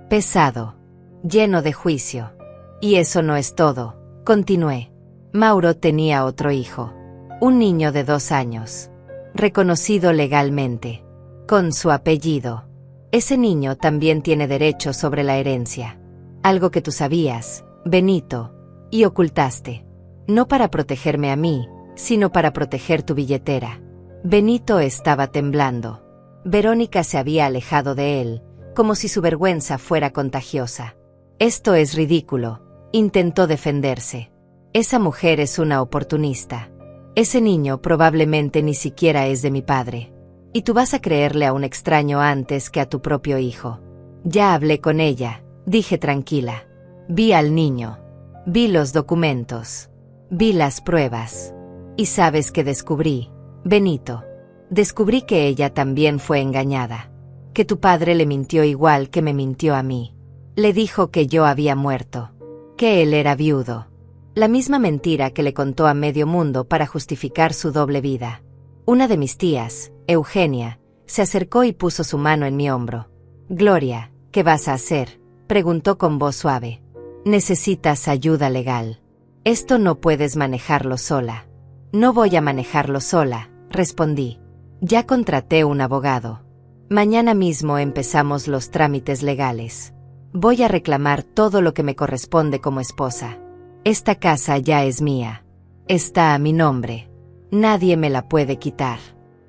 pesado, lleno de juicio. Y eso no es todo, continué. Mauro tenía otro hijo, un niño de 2 años. Reconocido legalmente, con su apellido. Ese niño también tiene derecho sobre la herencia. Algo que tú sabías, Benito, y ocultaste. No para protegerme a mí, sino para proteger tu billetera. Benito estaba temblando. Verónica se había alejado de él, como si su vergüenza fuera contagiosa. Esto es ridículo, intentó defenderse. Esa mujer es una oportunista. Ese niño probablemente ni siquiera es de mi padre. Y tú vas a creerle a un extraño antes que a tu propio hijo. Ya hablé con ella, dije tranquila. Vi al niño. Vi los documentos. Vi las pruebas. ¿Y sabes qué descubrí, Benito? Descubrí que ella también fue engañada. Que tu padre le mintió igual que me mintió a mí. Le dijo que yo había muerto. Que él era viudo. La misma mentira que le contó a medio mundo para justificar su doble vida. Una de mis tías, Eugenia, se acercó y puso su mano en mi hombro. Gloria, ¿qué vas a hacer?, preguntó con voz suave. Necesitas ayuda legal. Esto no puedes manejarlo sola. No voy a manejarlo sola, respondí. Ya contraté un abogado. Mañana mismo empezamos los trámites legales. Voy a reclamar todo lo que me corresponde como esposa. Esta casa ya es mía. Está a mi nombre. Nadie me la puede quitar.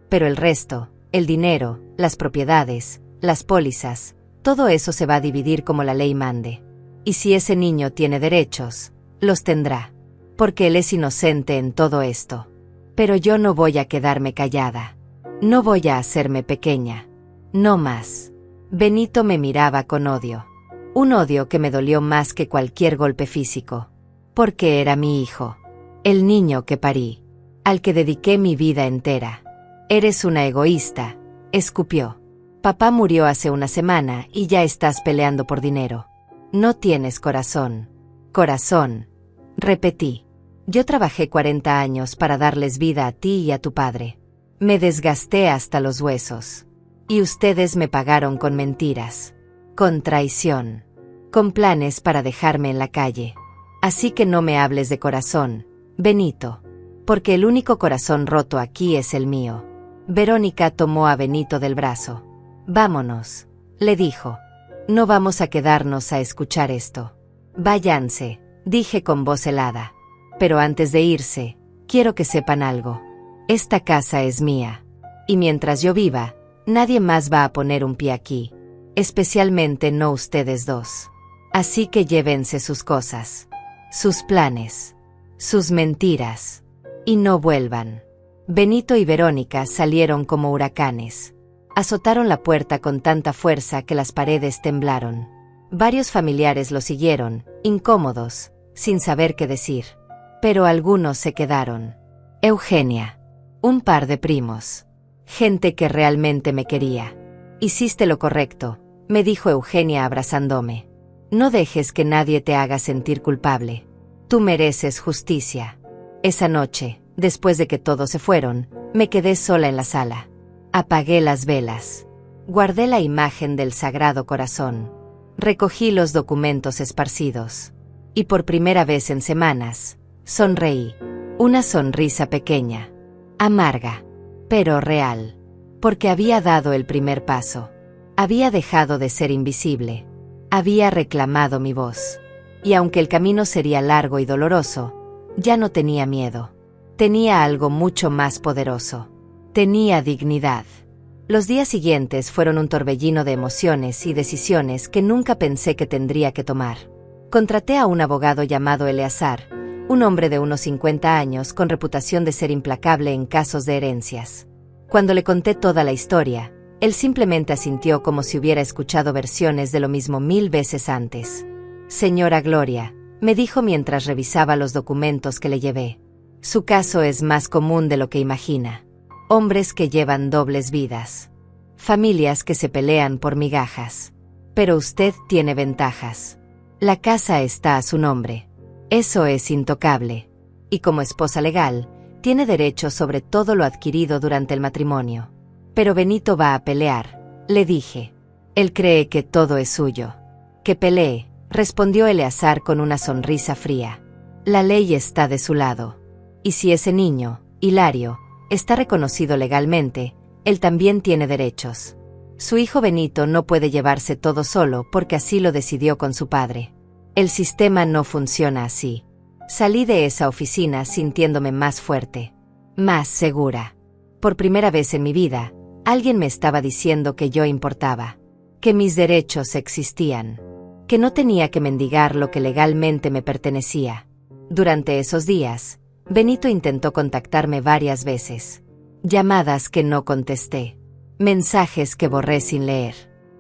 Pero el resto, el dinero, las propiedades, las pólizas, todo eso se va a dividir como la ley mande. Y si ese niño tiene derechos, los tendrá. Porque él es inocente en todo esto. Pero yo no voy a quedarme callada. No voy a hacerme pequeña. No más. Benito me miraba con odio. Un odio que me dolió más que cualquier golpe físico. Porque era mi hijo. El niño que parí. Al que dediqué mi vida entera. Eres una egoísta, escupió. Papá murió hace una semana y ya estás peleando por dinero. No tienes corazón. Corazón. Repetí. Yo trabajé 40 años para darles vida a ti y a tu padre. Me desgasté hasta los huesos. Y ustedes me pagaron con mentiras. Con traición. Con planes para dejarme en la calle. Así que no me hables de corazón, Benito. Porque el único corazón roto aquí es el mío. Verónica tomó a Benito del brazo. Vámonos, le dijo. No vamos a quedarnos a escuchar esto. Váyanse, dije con voz helada. Pero antes de irse, quiero que sepan algo. Esta casa es mía. Y mientras yo viva, nadie más va a poner un pie aquí. Especialmente no ustedes dos. Así que llévense sus cosas, sus planes, sus mentiras. Y no vuelvan. Benito y Verónica salieron como huracanes. Azotaron la puerta con tanta fuerza que las paredes temblaron. Varios familiares lo siguieron, incómodos, sin saber qué decir. Pero algunos se quedaron. Eugenia. Un par de primos. Gente que realmente me quería. Hiciste lo correcto, me dijo Eugenia abrazándome. No dejes que nadie te haga sentir culpable. Tú mereces justicia. Esa noche, después de que todos se fueron, me quedé sola en la sala. Apagué las velas. Guardé la imagen del Sagrado Corazón. Recogí los documentos esparcidos. Y por primera vez en semanas, sonreí. Una sonrisa pequeña, amarga, pero real. Porque había dado el primer paso. Había dejado de ser invisible. Había reclamado mi voz. Y aunque el camino sería largo y doloroso, ya no tenía miedo. Tenía algo mucho más poderoso. Tenía dignidad. Los días siguientes fueron un torbellino de emociones y decisiones que nunca pensé que tendría que tomar. Contraté a un abogado llamado Eleazar, un hombre de unos 50 años con reputación de ser implacable en casos de herencias. Cuando le conté toda la historia, él simplemente asintió como si hubiera escuchado versiones de lo mismo 1000 veces antes. Señora Gloria, me dijo mientras revisaba los documentos que le llevé. Su caso es más común de lo que imagina. Hombres que llevan dobles vidas. Familias que se pelean por migajas. Pero usted tiene ventajas. La casa está a su nombre. Eso es intocable. Y como esposa legal, tiene derecho sobre todo lo adquirido durante el matrimonio. Pero Benito va a pelear, le dije. Él cree que todo es suyo. Que pelee, respondió Eleazar con una sonrisa fría. La ley está de su lado. Y si ese niño, Hilario, está reconocido legalmente, él también tiene derechos. Su hijo Benito no puede llevarse todo solo porque así lo decidió con su padre. El sistema no funciona así. Salí de esa oficina sintiéndome más fuerte, más segura. Por primera vez en mi vida, alguien me estaba diciendo que yo importaba, que mis derechos existían, que no tenía que mendigar lo que legalmente me pertenecía. Durante esos días, Benito intentó contactarme varias veces. Llamadas que no contesté. Mensajes que borré sin leer.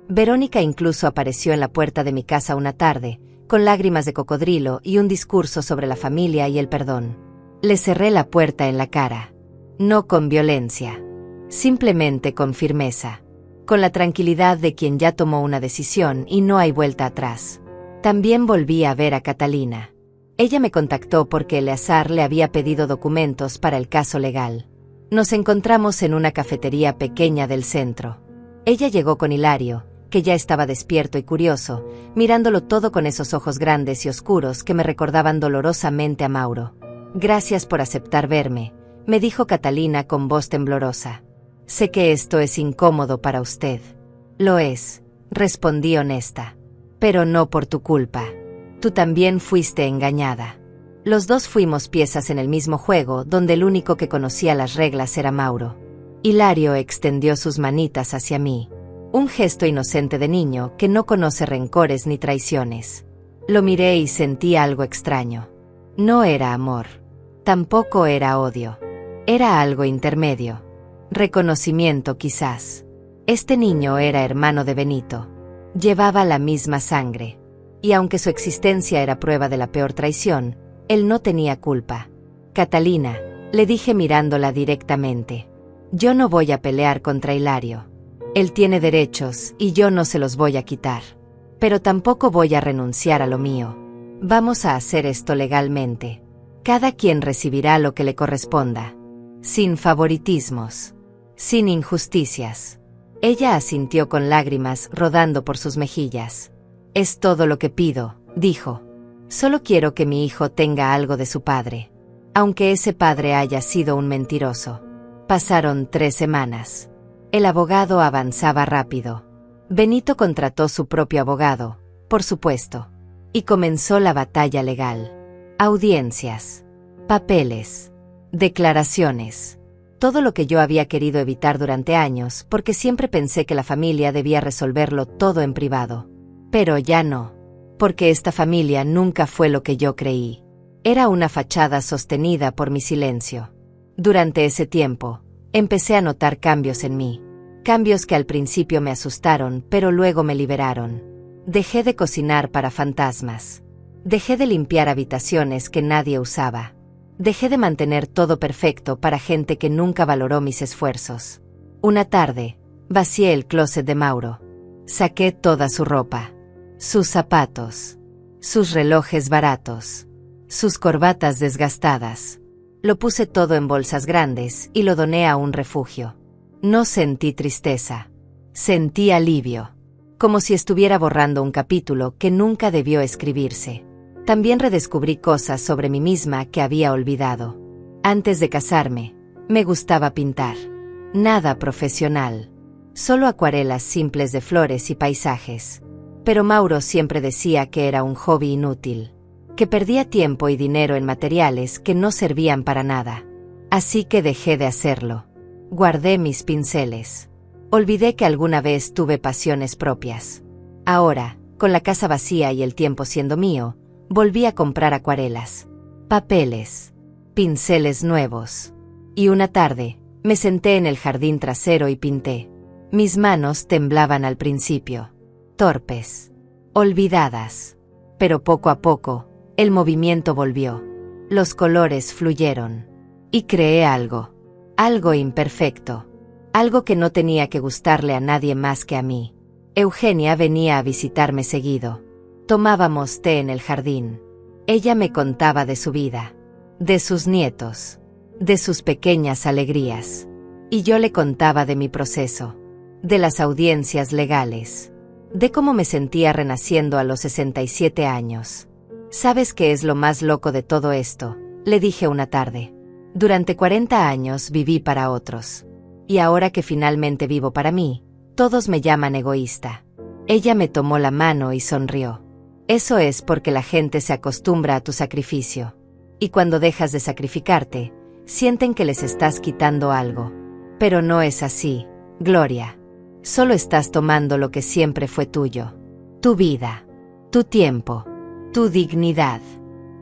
Verónica incluso apareció en la puerta de mi casa una tarde, con lágrimas de cocodrilo y un discurso sobre la familia y el perdón. Le cerré la puerta en la cara. No con violencia. Simplemente con firmeza. Con la tranquilidad de quien ya tomó una decisión y no hay vuelta atrás. También volví a ver a Catalina. Ella me contactó porque Eleazar le había pedido documentos para el caso legal. Nos encontramos en una cafetería pequeña del centro. Ella llegó con Hilario, que ya estaba despierto y curioso, mirándolo todo con esos ojos grandes y oscuros que me recordaban dolorosamente a Mauro. Gracias por aceptar verme, me dijo Catalina con voz temblorosa. Sé que esto es incómodo para usted. Lo es, respondí honesta. Pero no por tu culpa. Tú también fuiste engañada. Los dos fuimos piezas en el mismo juego donde el único que conocía las reglas era Mauro. Hilario extendió sus manitas hacia mí. Un gesto inocente de niño que no conoce rencores ni traiciones. Lo miré y sentí algo extraño. No era amor. Tampoco era odio. Era algo intermedio. Reconocimiento quizás. Este niño era hermano de Benito. Llevaba la misma sangre. Y aunque su existencia era prueba de la peor traición, él no tenía culpa. Catalina, le dije mirándola directamente. Yo no voy a pelear contra Hilario. Él tiene derechos y yo no se los voy a quitar. Pero tampoco voy a renunciar a lo mío. Vamos a hacer esto legalmente. Cada quien recibirá lo que le corresponda. Sin favoritismos. Sin injusticias. Ella asintió con lágrimas rodando por sus mejillas. Es todo lo que pido, dijo. Solo quiero que mi hijo tenga algo de su padre. Aunque ese padre haya sido un mentiroso. Pasaron 3 semanas. El abogado avanzaba rápido. Benito contrató su propio abogado, por supuesto, y comenzó la batalla legal. Audiencias, papeles, declaraciones. Todo lo que yo había querido evitar durante años porque siempre pensé que la familia debía resolverlo todo en privado. Pero ya no, porque esta familia nunca fue lo que yo creí. Era una fachada sostenida por mi silencio. Durante ese tiempo, empecé a notar cambios en mí. Cambios que al principio me asustaron, pero luego me liberaron. Dejé de cocinar para fantasmas. Dejé de limpiar habitaciones que nadie usaba. Dejé de mantener todo perfecto para gente que nunca valoró mis esfuerzos. Una tarde, vacié el closet de Mauro. Saqué toda su ropa, sus zapatos, sus relojes baratos, sus corbatas desgastadas. Lo puse todo en bolsas grandes y lo doné a un refugio. No sentí tristeza. Sentí alivio. Como si estuviera borrando un capítulo que nunca debió escribirse. También redescubrí cosas sobre mí misma que había olvidado. Antes de casarme, me gustaba pintar. Nada profesional. Solo acuarelas simples de flores y paisajes. Pero Mauro siempre decía que era un hobby inútil. Que perdía tiempo y dinero en materiales que no servían para nada. Así que dejé de hacerlo. Guardé mis pinceles. Olvidé que alguna vez tuve pasiones propias. Ahora, con la casa vacía y el tiempo siendo mío, volví a comprar acuarelas, papeles, pinceles nuevos. Y una tarde, me senté en el jardín trasero y pinté. Mis manos temblaban al principio. Torpes. Olvidadas. Pero poco a poco, el movimiento volvió. Los colores fluyeron. Y creé algo. Algo imperfecto. Algo que no tenía que gustarle a nadie más que a mí. Eugenia venía a visitarme seguido. Tomábamos té en el jardín. Ella me contaba de su vida, de sus nietos, de sus pequeñas alegrías. Y yo le contaba de mi proceso, de las audiencias legales, de cómo me sentía renaciendo a los 67 años. ¿Sabes qué es lo más loco de todo esto?, le dije una tarde. Durante 40 años viví para otros. Y ahora que finalmente vivo para mí, todos me llaman egoísta. Ella me tomó la mano y sonrió. Eso es porque la gente se acostumbra a tu sacrificio. Y cuando dejas de sacrificarte, sienten que les estás quitando algo. Pero no es así, Gloria. Solo estás tomando lo que siempre fue tuyo. Tu vida, tu tiempo, tu dignidad.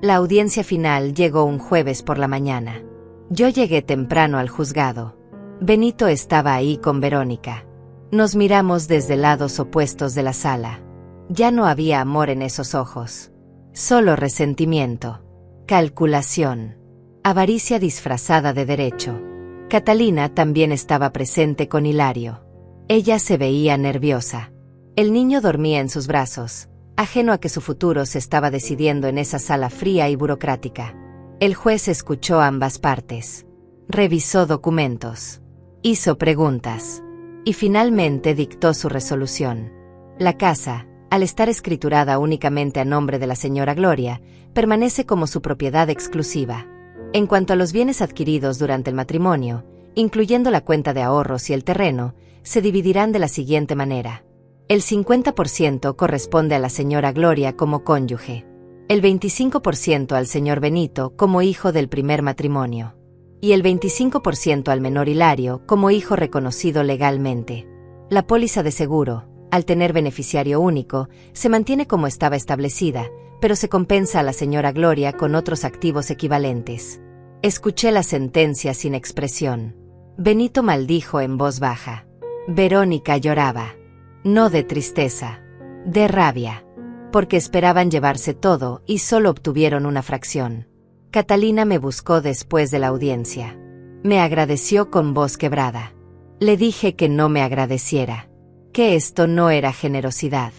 La audiencia final llegó un jueves por la mañana. Yo llegué temprano al juzgado. Benito estaba ahí con Verónica. Nos miramos desde lados opuestos de la sala. Ya no había amor en esos ojos. Solo resentimiento, calculación, avaricia disfrazada de derecho. Catalina también estaba presente con Hilario. Ella se veía nerviosa. El niño dormía en sus brazos, ajeno a que su futuro se estaba decidiendo en esa sala fría y burocrática. El juez escuchó ambas partes. Revisó documentos. Hizo preguntas. Y finalmente dictó su resolución. La casa, al estar escriturada únicamente a nombre de la señora Gloria, permanece como su propiedad exclusiva. En cuanto a los bienes adquiridos durante el matrimonio, incluyendo la cuenta de ahorros y el terreno, se dividirán de la siguiente manera. El 50% corresponde a la señora Gloria como cónyuge, el 25% al señor Benito como hijo del primer matrimonio, y el 25% al menor Hilario como hijo reconocido legalmente. La póliza de seguro, al tener beneficiario único, se mantiene como estaba establecida, pero se compensa a la señora Gloria con otros activos equivalentes. Escuché la sentencia sin expresión. Benito maldijo en voz baja. Verónica lloraba. No de tristeza, de rabia, porque esperaban llevarse todo y solo obtuvieron una fracción. Catalina me buscó después de la audiencia. Me agradeció con voz quebrada. Le dije que no me agradeciera, que esto no era generosidad,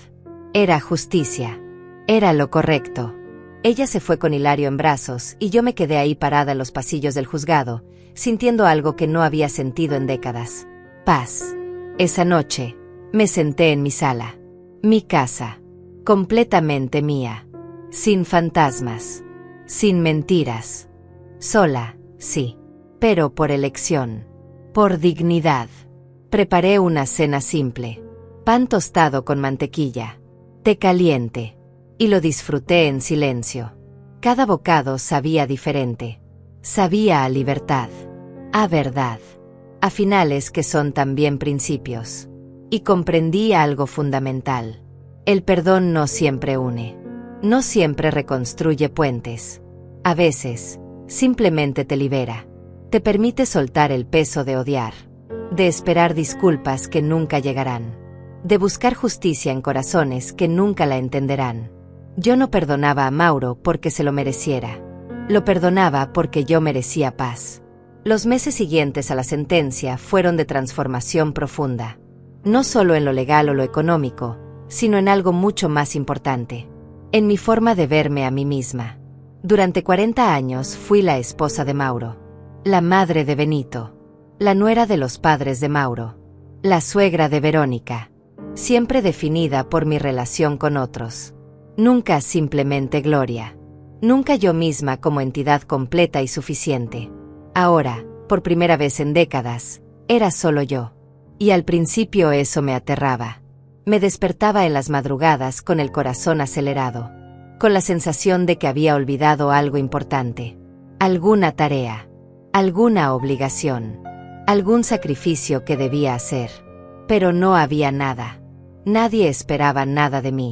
era justicia, era lo correcto. Ella se fue con Hilario en brazos y yo me quedé ahí parada en los pasillos del juzgado, sintiendo algo que no había sentido en décadas. Paz. Esa noche, me senté en mi sala. Mi casa. Completamente mía. Sin fantasmas. Sin mentiras. Sola, sí. Pero por elección. Por dignidad. Preparé una cena simple. pan tostado con mantequilla, té caliente, y lo disfruté en silencio. Cada bocado sabía diferente. Sabía a libertad, a verdad, a finales que son también principios. Y comprendí algo fundamental. El perdón no siempre une, no siempre reconstruye puentes. A veces, simplemente te libera. Te permite soltar el peso de odiar, de esperar disculpas que nunca llegarán, de buscar justicia en corazones que nunca la entenderán. Yo no perdonaba a Mauro porque se lo mereciera. Lo perdonaba porque yo merecía paz. Los meses siguientes a la sentencia fueron de transformación profunda. No solo en lo legal o lo económico, sino en algo mucho más importante. En mi forma de verme a mí misma. Durante 40 años fui la esposa de Mauro, la madre de Benito, la nuera de los padres de Mauro, la suegra de Verónica, siempre definida por mi relación con otros. Nunca simplemente Gloria. Nunca yo misma como entidad completa y suficiente. Ahora, por primera vez en décadas, era solo yo. Y al principio eso me aterraba. Me despertaba en las madrugadas con el corazón acelerado, con la sensación de que había olvidado algo importante. Alguna tarea, alguna obligación, algún sacrificio que debía hacer. Pero no había nada. Nadie esperaba nada de mí.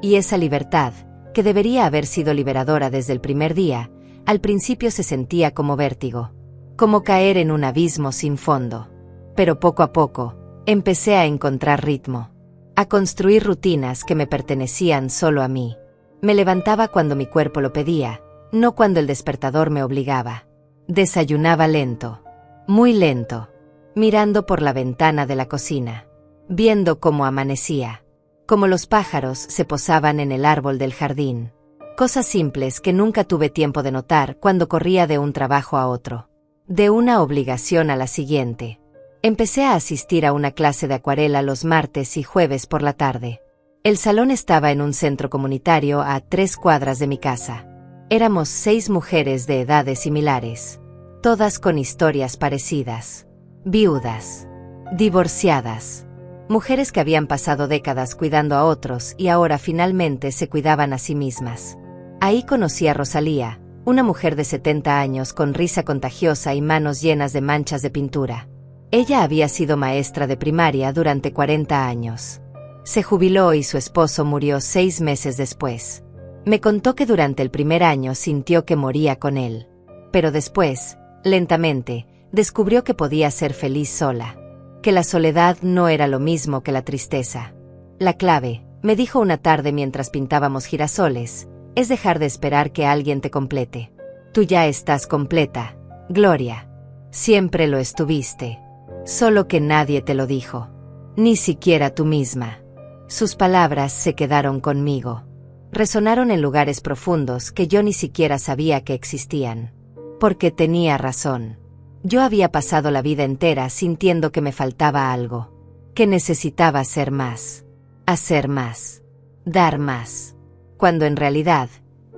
Y esa libertad, que debería haber sido liberadora desde el primer día, al principio se sentía como vértigo, como caer en un abismo sin fondo. Pero poco a poco, empecé a encontrar ritmo, a construir rutinas que me pertenecían solo a mí. Me levantaba cuando mi cuerpo lo pedía, no cuando el despertador me obligaba. Desayunaba lento, muy lento, mirando por la ventana de la cocina, viendo cómo amanecía, cómo los pájaros se posaban en el árbol del jardín. Cosas simples que nunca tuve tiempo de notar cuando corría de un trabajo a otro, de una obligación a la siguiente. Empecé a asistir a una clase de acuarela los martes y jueves por la tarde. El salón estaba en un centro comunitario a 3 cuadras de mi casa. Éramos 6 mujeres de edades similares, todas con historias parecidas. Viudas, divorciadas, mujeres que habían pasado décadas cuidando a otros y ahora finalmente se cuidaban a sí mismas. Ahí conocí a Rosalía, una mujer de 70 años con risa contagiosa y manos llenas de manchas de pintura. Ella había sido maestra de primaria durante 40 años. Se jubiló y su esposo murió 6 meses después. Me contó que durante el primer año sintió que moría con él. Pero después, lentamente, descubrió que podía ser feliz sola. Que la soledad no era lo mismo que la tristeza. La clave, me dijo una tarde mientras pintábamos girasoles, es dejar de esperar que alguien te complete. Tú ya estás completa, Gloria. Siempre lo estuviste. Solo que nadie te lo dijo. Ni siquiera tú misma. Sus palabras se quedaron conmigo. Resonaron en lugares profundos que yo ni siquiera sabía que existían. Porque tenía razón. Yo había pasado la vida entera sintiendo que me faltaba algo. Que necesitaba ser más. Hacer más. Dar más. Cuando en realidad,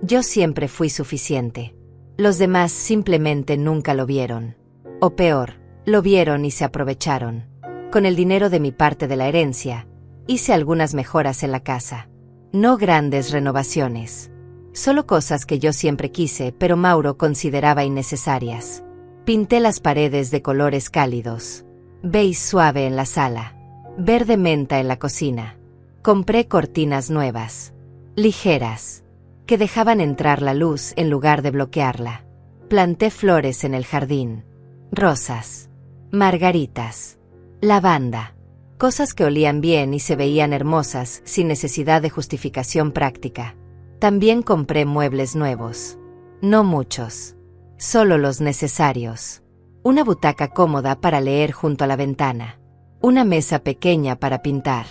yo siempre fui suficiente. Los demás simplemente nunca lo vieron. O peor, lo vieron y se aprovecharon. Con el dinero de mi parte de la herencia, hice algunas mejoras en la casa. No grandes renovaciones. Solo cosas que yo siempre quise, pero Mauro consideraba innecesarias. Pinté las paredes de colores cálidos. Beige suave en la sala. Verde menta en la cocina. Compré cortinas nuevas. Ligeras. Que dejaban entrar la luz en lugar de bloquearla. Planté flores en el jardín. Rosas. Margaritas. Lavanda. Cosas que olían bien y se veían hermosas sin necesidad de justificación práctica. También compré muebles nuevos. No muchos. Solo los necesarios. Una butaca cómoda para leer junto a la ventana. Una mesa pequeña para pintar.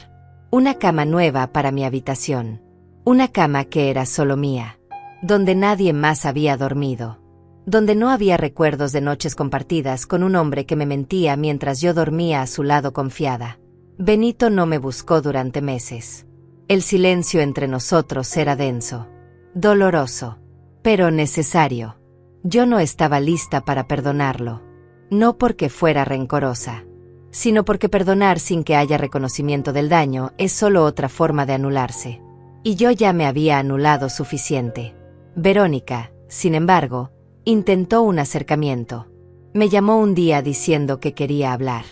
Una cama nueva para mi habitación. Una cama que era solo mía. Donde nadie más había dormido. Donde no había recuerdos de noches compartidas con un hombre que me mentía mientras yo dormía a su lado confiada. Benito no me buscó durante meses. El silencio entre nosotros era denso. Doloroso. Pero necesario. Yo no estaba lista para perdonarlo. No porque fuera rencorosa, sino porque perdonar sin que haya reconocimiento del daño es solo otra forma de anularse. Y yo ya me había anulado suficiente. Verónica, sin embargo, intentó un acercamiento. Me llamó un día diciendo que quería hablar,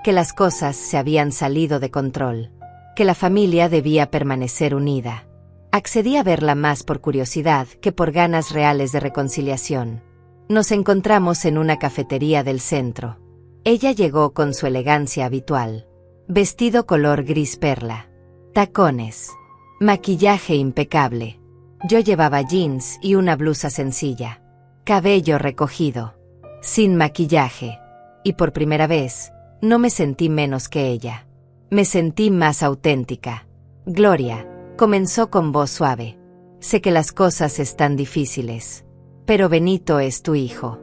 que las cosas se habían salido de control, que la familia debía permanecer unida. Accedí a verla más por curiosidad que por ganas reales de reconciliación. Nos encontramos en una cafetería del centro. Ella llegó con su elegancia habitual. Vestido color gris perla. Tacones. Maquillaje impecable. Yo llevaba jeans y una blusa sencilla. Cabello recogido. Sin maquillaje. Y por primera vez, no me sentí menos que ella. Me sentí más auténtica. Gloria, comenzó con voz suave. Sé que las cosas están difíciles. Pero Benito es tu hijo.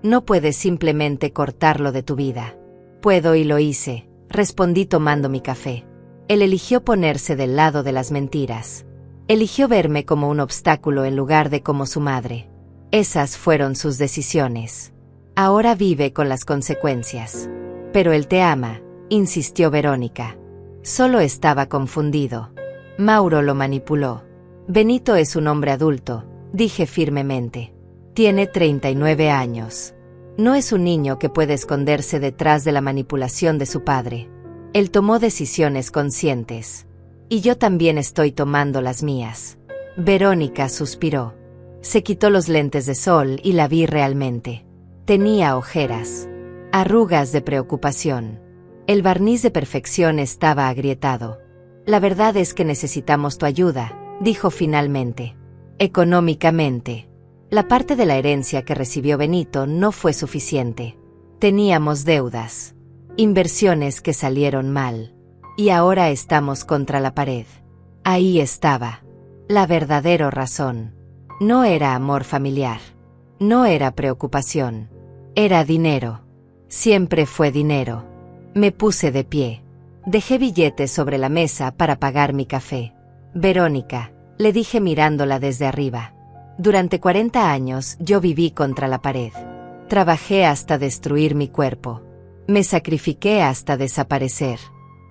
No puedes simplemente cortarlo de tu vida. Puedo y lo hice, respondí tomando mi café. Él eligió ponerse del lado de las mentiras. Eligió verme como un obstáculo en lugar de como su madre. Esas fueron sus decisiones. Ahora vive con las consecuencias. Pero él te ama, insistió Verónica. Solo estaba confundido. Mauro lo manipuló. Benito es un hombre adulto, dije firmemente. Tiene 39 años. No es un niño que puede esconderse detrás de la manipulación de su padre. Él tomó decisiones conscientes. Y yo también estoy tomando las mías. Verónica suspiró. Se quitó los lentes de sol y la vi realmente. Tenía ojeras. Arrugas de preocupación. El barniz de perfección estaba agrietado. La verdad es que necesitamos tu ayuda, dijo finalmente. Económicamente. La parte de la herencia que recibió Benito no fue suficiente. Teníamos deudas. Inversiones que salieron mal. Y ahora estamos contra la pared. Ahí estaba. La verdadera razón. No era amor familiar. No era preocupación. Era dinero. Siempre fue dinero. Me puse de pie. Dejé billetes sobre la mesa para pagar mi café. Verónica, le dije mirándola desde arriba. Durante 40 años yo viví contra la pared. Trabajé hasta destruir mi cuerpo. Me sacrifiqué hasta desaparecer.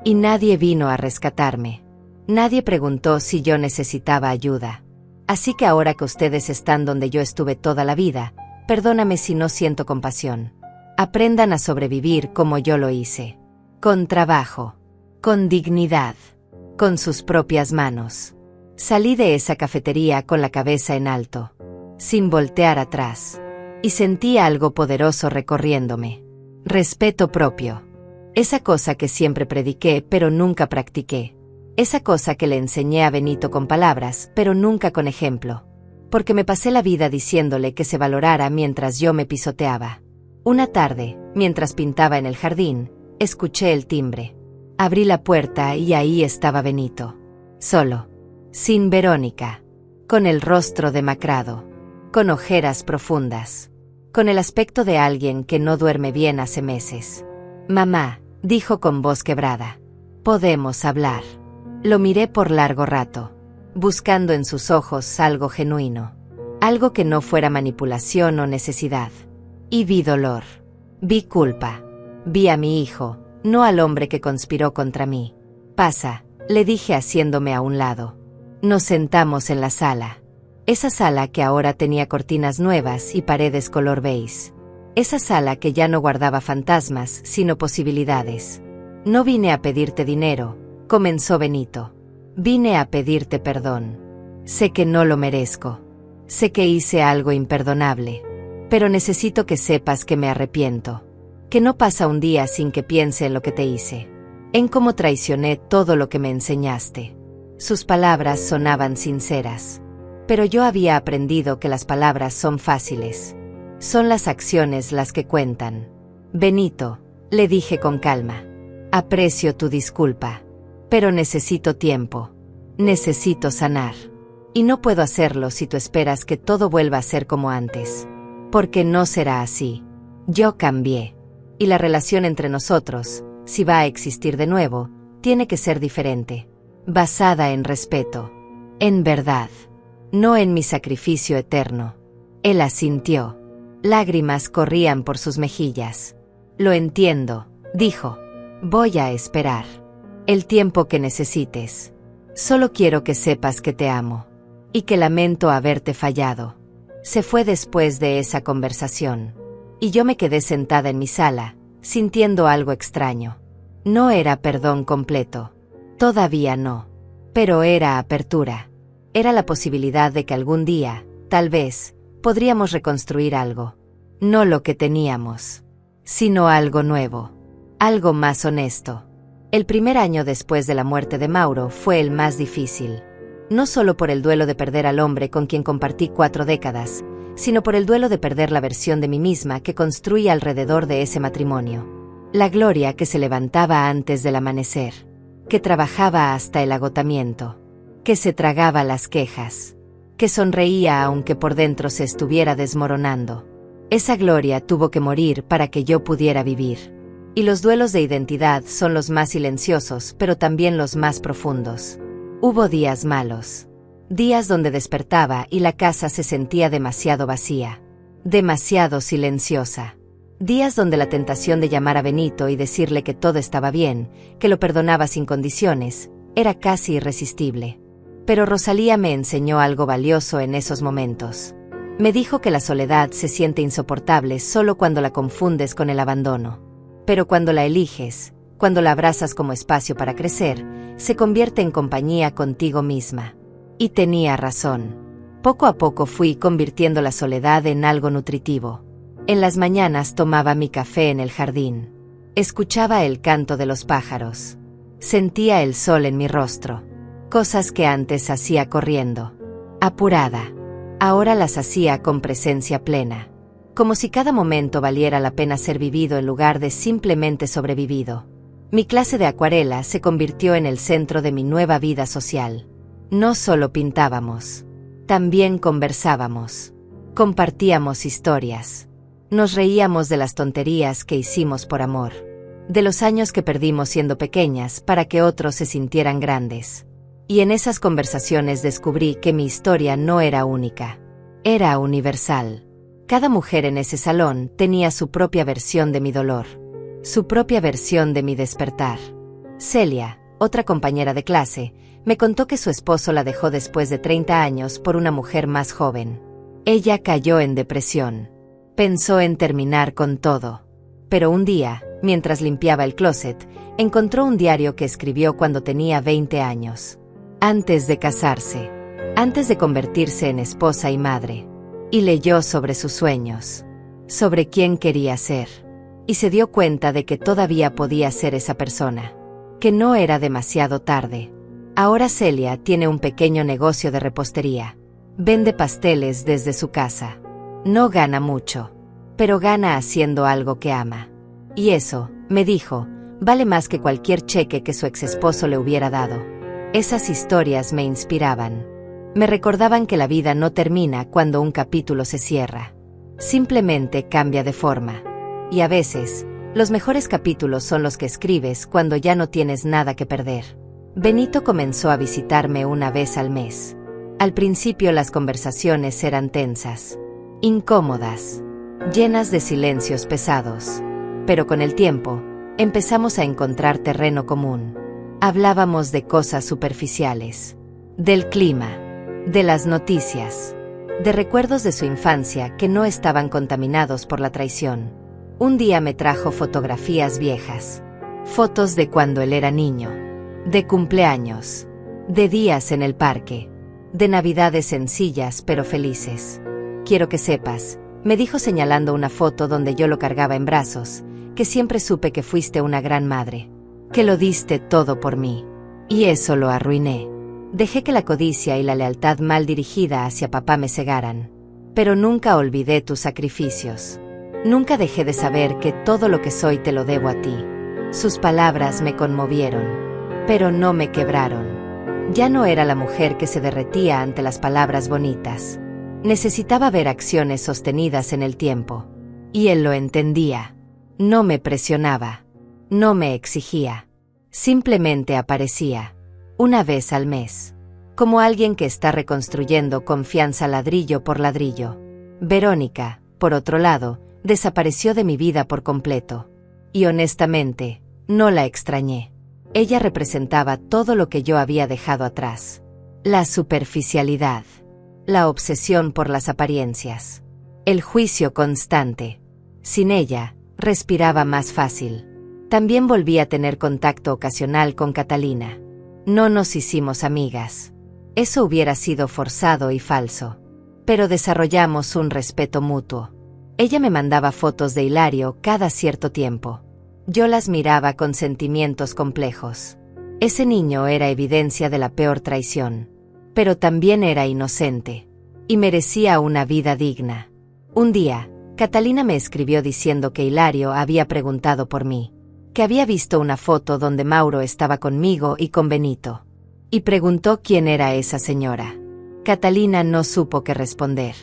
Y nadie vino a rescatarme. Nadie preguntó si yo necesitaba ayuda. Así que ahora que ustedes están donde yo estuve toda la vida, perdóname si no siento compasión. Aprendan a sobrevivir como yo lo hice. Con trabajo. Con dignidad. Con sus propias manos. Salí de esa cafetería con la cabeza en alto. Sin voltear atrás. Y sentí algo poderoso recorriéndome. Respeto propio. Esa cosa que siempre prediqué pero nunca practiqué. Esa cosa que le enseñé a Benito con palabras pero nunca con ejemplo. Porque me pasé la vida diciéndole que se valorara mientras yo me pisoteaba. Una tarde, mientras pintaba en el jardín, escuché el timbre. Abrí la puerta y ahí estaba Benito. Solo. Sin Verónica. Con el rostro demacrado. Con ojeras profundas. Con el aspecto de alguien que no duerme bien hace meses. Mamá, dijo con voz quebrada. Podemos hablar. Lo miré por largo rato. Buscando en sus ojos algo genuino. Algo que no fuera manipulación o necesidad. Y vi dolor. Vi culpa. Vi a mi hijo, no al hombre que conspiró contra mí. Pasa, le dije haciéndome a un lado. Nos sentamos en la sala. Esa sala que ahora tenía cortinas nuevas y paredes color beige. Esa sala que ya no guardaba fantasmas, sino posibilidades. No vine a pedirte dinero, comenzó Benito. Vine a pedirte perdón. Sé que no lo merezco. Sé que hice algo imperdonable. Pero necesito que sepas que me arrepiento. Que no pasa un día sin que piense en lo que te hice. En cómo traicioné todo lo que me enseñaste. Sus palabras sonaban sinceras. Pero yo había aprendido que las palabras son fáciles. Son las acciones las que cuentan. Benito, le dije con calma. Aprecio tu disculpa. Pero necesito tiempo. Necesito sanar. Y no puedo hacerlo si tú esperas que todo vuelva a ser como antes. Porque no será así. Yo cambié. Y la relación entre nosotros, si va a existir de nuevo, tiene que ser diferente. Basada en respeto. En verdad. No en mi sacrificio eterno. Él asintió. Lágrimas corrían por sus mejillas. Lo entiendo, dijo. Voy a esperar el tiempo que necesites. Solo quiero que sepas que te amo y que lamento haberte fallado. Se fue después de esa conversación, y yo me quedé sentada en mi sala, sintiendo algo extraño. No era perdón completo. Todavía no. Pero era apertura. Era la posibilidad de que algún día, tal vez, podríamos reconstruir algo. No lo que teníamos, sino algo nuevo. Algo más honesto. El primer año después de la muerte de Mauro fue el más difícil. No solo por el duelo de perder al hombre con quien compartí 4 décadas, sino por el duelo de perder la versión de mí misma que construí alrededor de ese matrimonio. La Gloria que se levantaba antes del amanecer, que trabajaba hasta el agotamiento, que se tragaba las quejas, que sonreía aunque por dentro se estuviera desmoronando. Esa Gloria tuvo que morir para que yo pudiera vivir. Y los duelos de identidad son los más silenciosos, pero también los más profundos. Hubo días malos. Días donde despertaba y la casa se sentía demasiado vacía. Demasiado silenciosa. Días donde la tentación de llamar a Benito y decirle que todo estaba bien, que lo perdonaba sin condiciones, era casi irresistible. Pero Rosalía me enseñó algo valioso en esos momentos. Me dijo que la soledad se siente insoportable solo cuando la confundes con el abandono. Pero cuando la eliges, cuando la abrazas como espacio para crecer, se convierte en compañía contigo misma. Y tenía razón. Poco a poco fui convirtiendo la soledad en algo nutritivo. En las mañanas tomaba mi café en el jardín. Escuchaba el canto de los pájaros. Sentía el sol en mi rostro. Cosas que antes hacía corriendo. Apurada. Ahora las hacía con presencia plena. Como si cada momento valiera la pena ser vivido en lugar de simplemente sobrevivido. Mi clase de acuarela se convirtió en el centro de mi nueva vida social. No solo pintábamos. También conversábamos. Compartíamos historias. Nos reíamos de las tonterías que hicimos por amor. De los años que perdimos siendo pequeñas para que otros se sintieran grandes. Y en esas conversaciones descubrí que mi historia no era única. Era universal. Cada mujer en ese salón tenía su propia versión de mi dolor. Su propia versión de mi despertar. Celia, otra compañera de clase, me contó que su esposo la dejó después de 30 años por una mujer más joven. Ella cayó en depresión. Pensó en terminar con todo. Pero un día, mientras limpiaba el closet, encontró un diario que escribió cuando tenía 20 años. Antes de casarse. Antes de convertirse en esposa y madre. Y leyó sobre sus sueños. Sobre quién quería ser. Y se dio cuenta de que todavía podía ser esa persona. Que no era demasiado tarde. Ahora Celia tiene un pequeño negocio de repostería. Vende pasteles desde su casa. No gana mucho, pero gana haciendo algo que ama. Y eso, me dijo, vale más que cualquier cheque que su exesposo le hubiera dado. Esas historias me inspiraban. Me recordaban que la vida no termina cuando un capítulo se cierra. Simplemente cambia de forma. Y a veces, los mejores capítulos son los que escribes cuando ya no tienes nada que perder. Benito comenzó a visitarme una vez al mes. Al principio las conversaciones eran tensas, incómodas, llenas de silencios pesados. Pero con el tiempo, empezamos a encontrar terreno común. Hablábamos de cosas superficiales, del clima, de las noticias, de recuerdos de su infancia que no estaban contaminados por la traición. Un día me trajo fotografías viejas, fotos de cuando él era niño, de cumpleaños, de días en el parque, de navidades sencillas pero felices. Quiero que sepas, me dijo señalando una foto donde yo lo cargaba en brazos, que siempre supe que fuiste una gran madre, que lo diste todo por mí. Y eso lo arruiné. Dejé que la codicia y la lealtad mal dirigida hacia papá me cegaran. Pero nunca olvidé tus sacrificios. Nunca dejé de saber que todo lo que soy te lo debo a ti. Sus palabras me conmovieron, pero no me quebraron. Ya no era la mujer que se derretía ante las palabras bonitas. Necesitaba ver acciones sostenidas en el tiempo. Y él lo entendía. No me presionaba. No me exigía. Simplemente aparecía. Una vez al mes. Como alguien que está reconstruyendo confianza ladrillo por ladrillo. Verónica, por otro lado, desapareció de mi vida por completo. Y honestamente, No la extrañé. Ella representaba todo lo que yo había dejado atrás. La superficialidad. La obsesión por las apariencias. El juicio constante. Sin ella, respiraba más fácil. También volví a tener contacto ocasional con Catalina. No nos hicimos amigas. Eso hubiera sido forzado y falso. Pero desarrollamos un respeto mutuo. Ella me mandaba fotos de Hilario cada cierto tiempo. Yo las miraba con sentimientos complejos. Ese niño era evidencia de la peor traición. Pero también era inocente. Y merecía una vida digna. Un día, Catalina me escribió diciendo que Hilario había preguntado por mí. Que había visto una foto donde Mauro estaba conmigo y con Benito. Y preguntó quién era esa señora. Catalina no supo qué responder.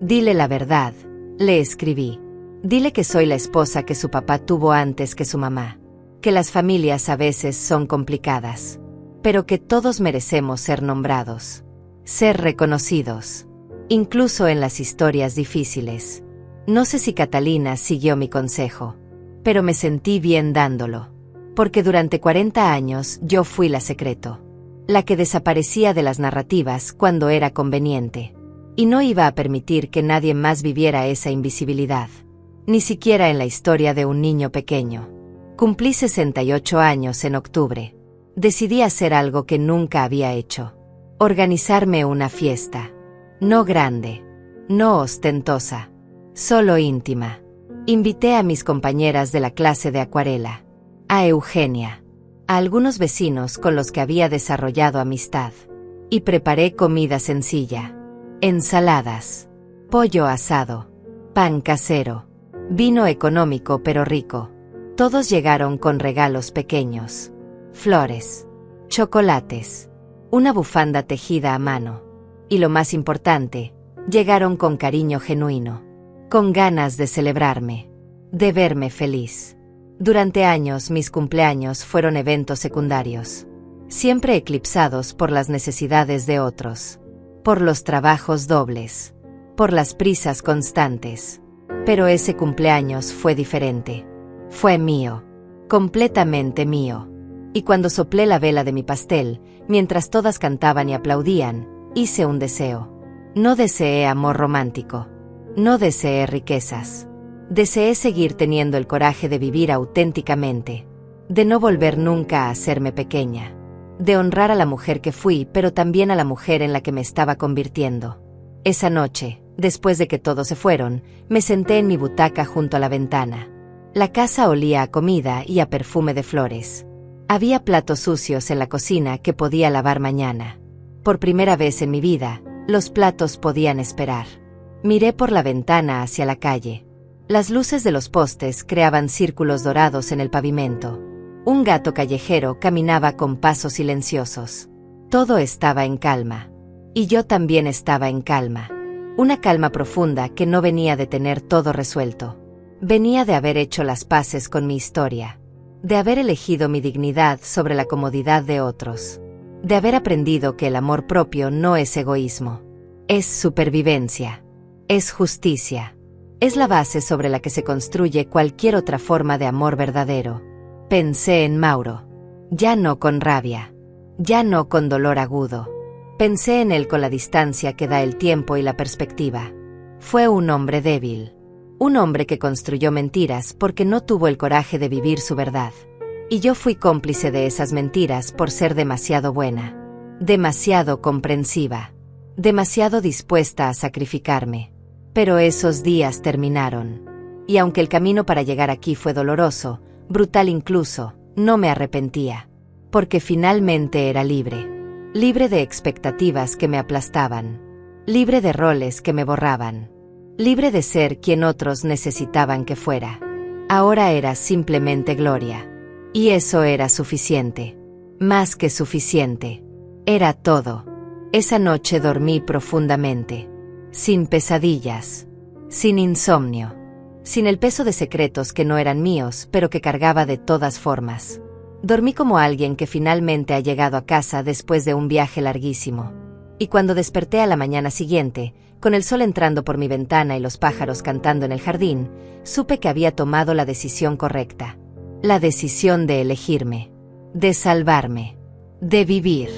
Dile la verdad, le escribí. Dile que soy la esposa que su papá tuvo antes que su mamá. Que las familias a veces son complicadas. Pero que todos merecemos ser nombrados. Ser reconocidos. Incluso en las historias difíciles. No sé si Catalina siguió mi consejo. Pero me sentí bien dándolo. Porque durante 40 años yo fui la secreto. La que desaparecía de las narrativas cuando era conveniente. Y no iba a permitir que nadie más viviera esa invisibilidad. Ni siquiera en la historia de un niño pequeño. Cumplí 68 años en octubre. Decidí hacer algo que nunca había hecho. Organizarme una fiesta. No grande. No ostentosa. Solo íntima. Invité a mis compañeras de la clase de acuarela. A Eugenia. A algunos vecinos con los que había desarrollado amistad. Y preparé comida sencilla. Ensaladas. Pollo asado. Pan casero. Vino económico pero rico. Todos llegaron con regalos pequeños. Flores. Chocolates. Una bufanda tejida a mano. Y lo más importante, llegaron con cariño genuino. Con ganas de celebrarme. De verme feliz. Durante años mis cumpleaños fueron eventos secundarios. Siempre eclipsados por las necesidades de otros. Por los trabajos dobles. Por las prisas constantes. Pero ese cumpleaños fue diferente. Fue mío. Completamente mío. Y cuando soplé la vela de mi pastel, mientras todas cantaban y aplaudían, hice un deseo. No deseé amor romántico. No deseé riquezas. Deseé seguir teniendo el coraje de vivir auténticamente. De no volver nunca a hacerme pequeña. De honrar a la mujer que fui, pero también a la mujer en la que me estaba convirtiendo. Esa noche, después de que todos se fueron, me senté en mi butaca junto a la ventana. La casa olía a comida y a perfume de flores. Había platos sucios en la cocina que podía lavar mañana. Por primera vez en mi vida, los platos podían esperar. Miré por la ventana hacia la calle. Las luces de los postes creaban círculos dorados en el pavimento. Un gato callejero caminaba con pasos silenciosos. Todo estaba en calma. Y yo también estaba en calma. Una calma profunda que no venía de tener todo resuelto. Venía de haber hecho las paces con mi historia. De haber elegido mi dignidad sobre la comodidad de otros. De haber aprendido que el amor propio no es egoísmo. Es supervivencia. Es justicia. Es la base sobre la que se construye cualquier otra forma de amor verdadero. Pensé en Mauro. Ya no con rabia. Ya no con dolor agudo. Pensé en él con la distancia que da el tiempo y la perspectiva. Fue un hombre débil. Un hombre que construyó mentiras porque no tuvo el coraje de vivir su verdad. Y yo fui cómplice de esas mentiras por ser demasiado buena. Demasiado comprensiva. Demasiado dispuesta a sacrificarme. Pero esos días terminaron. Y aunque el camino para llegar aquí fue doloroso, brutal incluso, no me arrepentía. Porque finalmente era libre. Libre de expectativas que me aplastaban. Libre de roles que me borraban. Libre de ser quien otros necesitaban que fuera. Ahora era simplemente Gloria. Y eso era suficiente. Más que suficiente. Era todo. Esa noche dormí profundamente. Sin pesadillas. Sin insomnio. Sin el peso de secretos que no eran míos, pero que cargaba de todas formas. Dormí como alguien que finalmente ha llegado a casa después de un viaje larguísimo. Y cuando desperté a la mañana siguiente, con el sol entrando por mi ventana y los pájaros cantando en el jardín, supe que había tomado la decisión correcta. La decisión de elegirme, de salvarme, de vivir.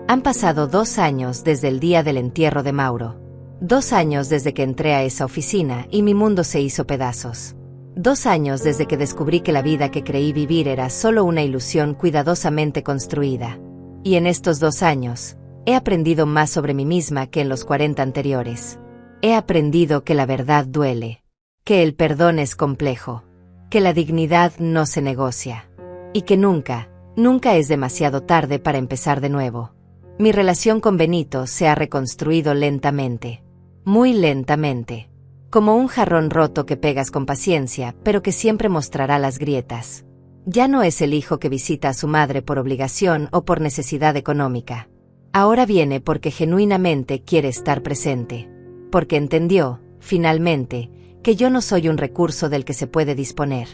Han pasado 2 años desde el día del entierro de Mauro. 2 años desde que entré a esa oficina y mi mundo se hizo pedazos. 2 años desde que descubrí que la vida que creí vivir era solo una ilusión cuidadosamente construida. Y en estos 2 años, he aprendido más sobre mí misma que en los 40 anteriores. He aprendido que la verdad duele, que el perdón es complejo, que la dignidad no se negocia, y que nunca, nunca es demasiado tarde para empezar de nuevo. Mi relación con Benito se ha reconstruido lentamente, muy lentamente, como un jarrón roto que pegas con paciencia, pero que siempre mostrará las grietas. Ya no es el hijo que visita a su madre por obligación o por necesidad económica. Ahora viene porque genuinamente quiere estar presente, porque entendió, finalmente, que yo no soy un recurso del que se puede disponer.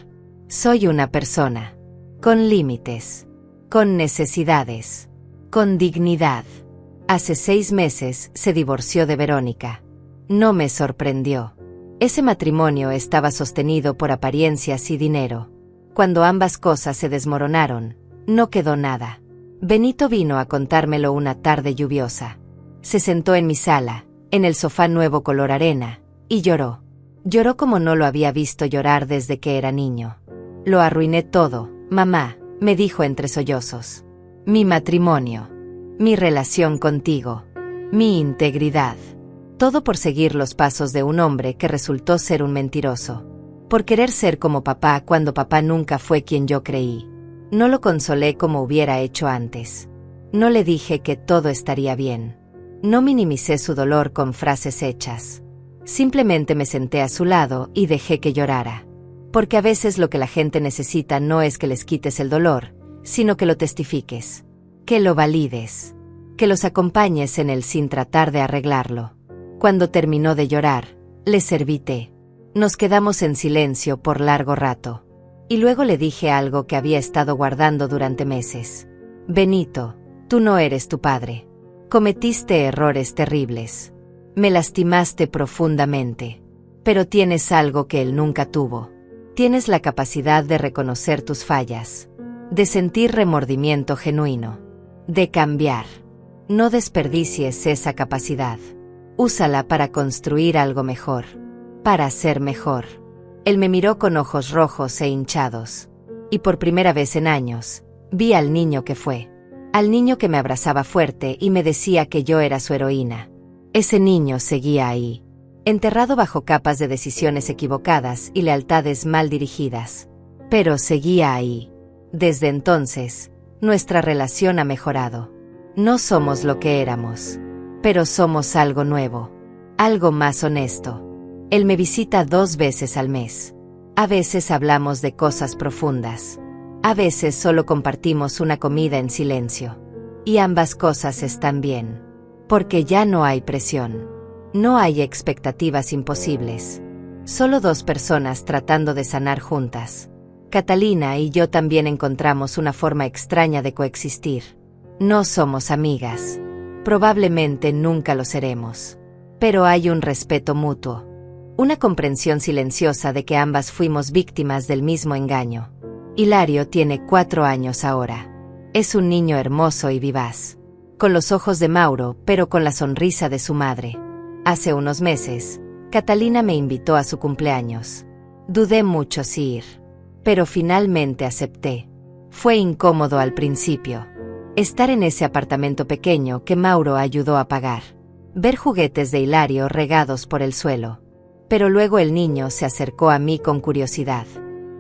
Soy una persona, con límites, con necesidades, con dignidad. Hace 6 meses se divorció de Verónica. No me sorprendió. Ese matrimonio estaba sostenido por apariencias y dinero. Cuando ambas cosas se desmoronaron, no quedó nada. Benito vino a contármelo una tarde lluviosa. Se sentó en mi sala, en el sofá nuevo color arena, y lloró. Lloró como no lo había visto llorar desde que era niño. Lo arruiné todo, mamá, me dijo entre sollozos. Mi matrimonio, mi relación contigo, mi integridad. Todo por seguir los pasos de un hombre que resultó ser un mentiroso. Por querer ser como papá cuando papá nunca fue quien yo creí. No lo consolé como hubiera hecho antes. No le dije que todo estaría bien. No minimicé su dolor con frases hechas. Simplemente me senté a su lado y dejé que llorara. Porque a veces lo que la gente necesita no es que les quites el dolor, sino que lo testifiques, que lo valides, que los acompañes en él sin tratar de arreglarlo. Cuando terminó de llorar, le serví té. Nos quedamos en silencio por largo rato. Y luego le dije algo que había estado guardando durante meses. Benito, tú no eres tu padre. Cometiste errores terribles. Me lastimaste profundamente. Pero tienes algo que él nunca tuvo. Tienes la capacidad de reconocer tus fallas, de sentir remordimiento genuino, de cambiar. No desperdicies esa capacidad. Úsala para construir algo mejor, para ser mejor. Él me miró con ojos rojos e hinchados. Y por primera vez en años, vi al niño que fue. Al niño que me abrazaba fuerte y me decía que yo era su heroína. Ese niño seguía ahí, enterrado bajo capas de decisiones equivocadas y lealtades mal dirigidas. Pero seguía ahí. Desde entonces, nuestra relación ha mejorado. No somos lo que éramos, pero somos algo nuevo, algo más honesto. Él me visita 2 veces al mes. A veces hablamos de cosas profundas. A veces solo compartimos una comida en silencio. Y ambas cosas están bien. Porque ya no hay presión. No hay expectativas imposibles. Solo 2 personas tratando de sanar juntas. Catalina y yo también encontramos una forma extraña de coexistir. No somos amigas. Probablemente nunca lo seremos. Pero hay un respeto mutuo. Una comprensión silenciosa de que ambas fuimos víctimas del mismo engaño. Hilario tiene 4 años ahora. Es un niño hermoso y vivaz. Con los ojos de Mauro, pero con la sonrisa de su madre. Hace unos meses, Catalina me invitó a su cumpleaños. Dudé mucho si ir. Pero finalmente acepté. Fue incómodo al principio. Estar en ese apartamento pequeño que Mauro ayudó a pagar. Ver juguetes de Hilario regados por el suelo. Pero luego el niño se acercó a mí con curiosidad.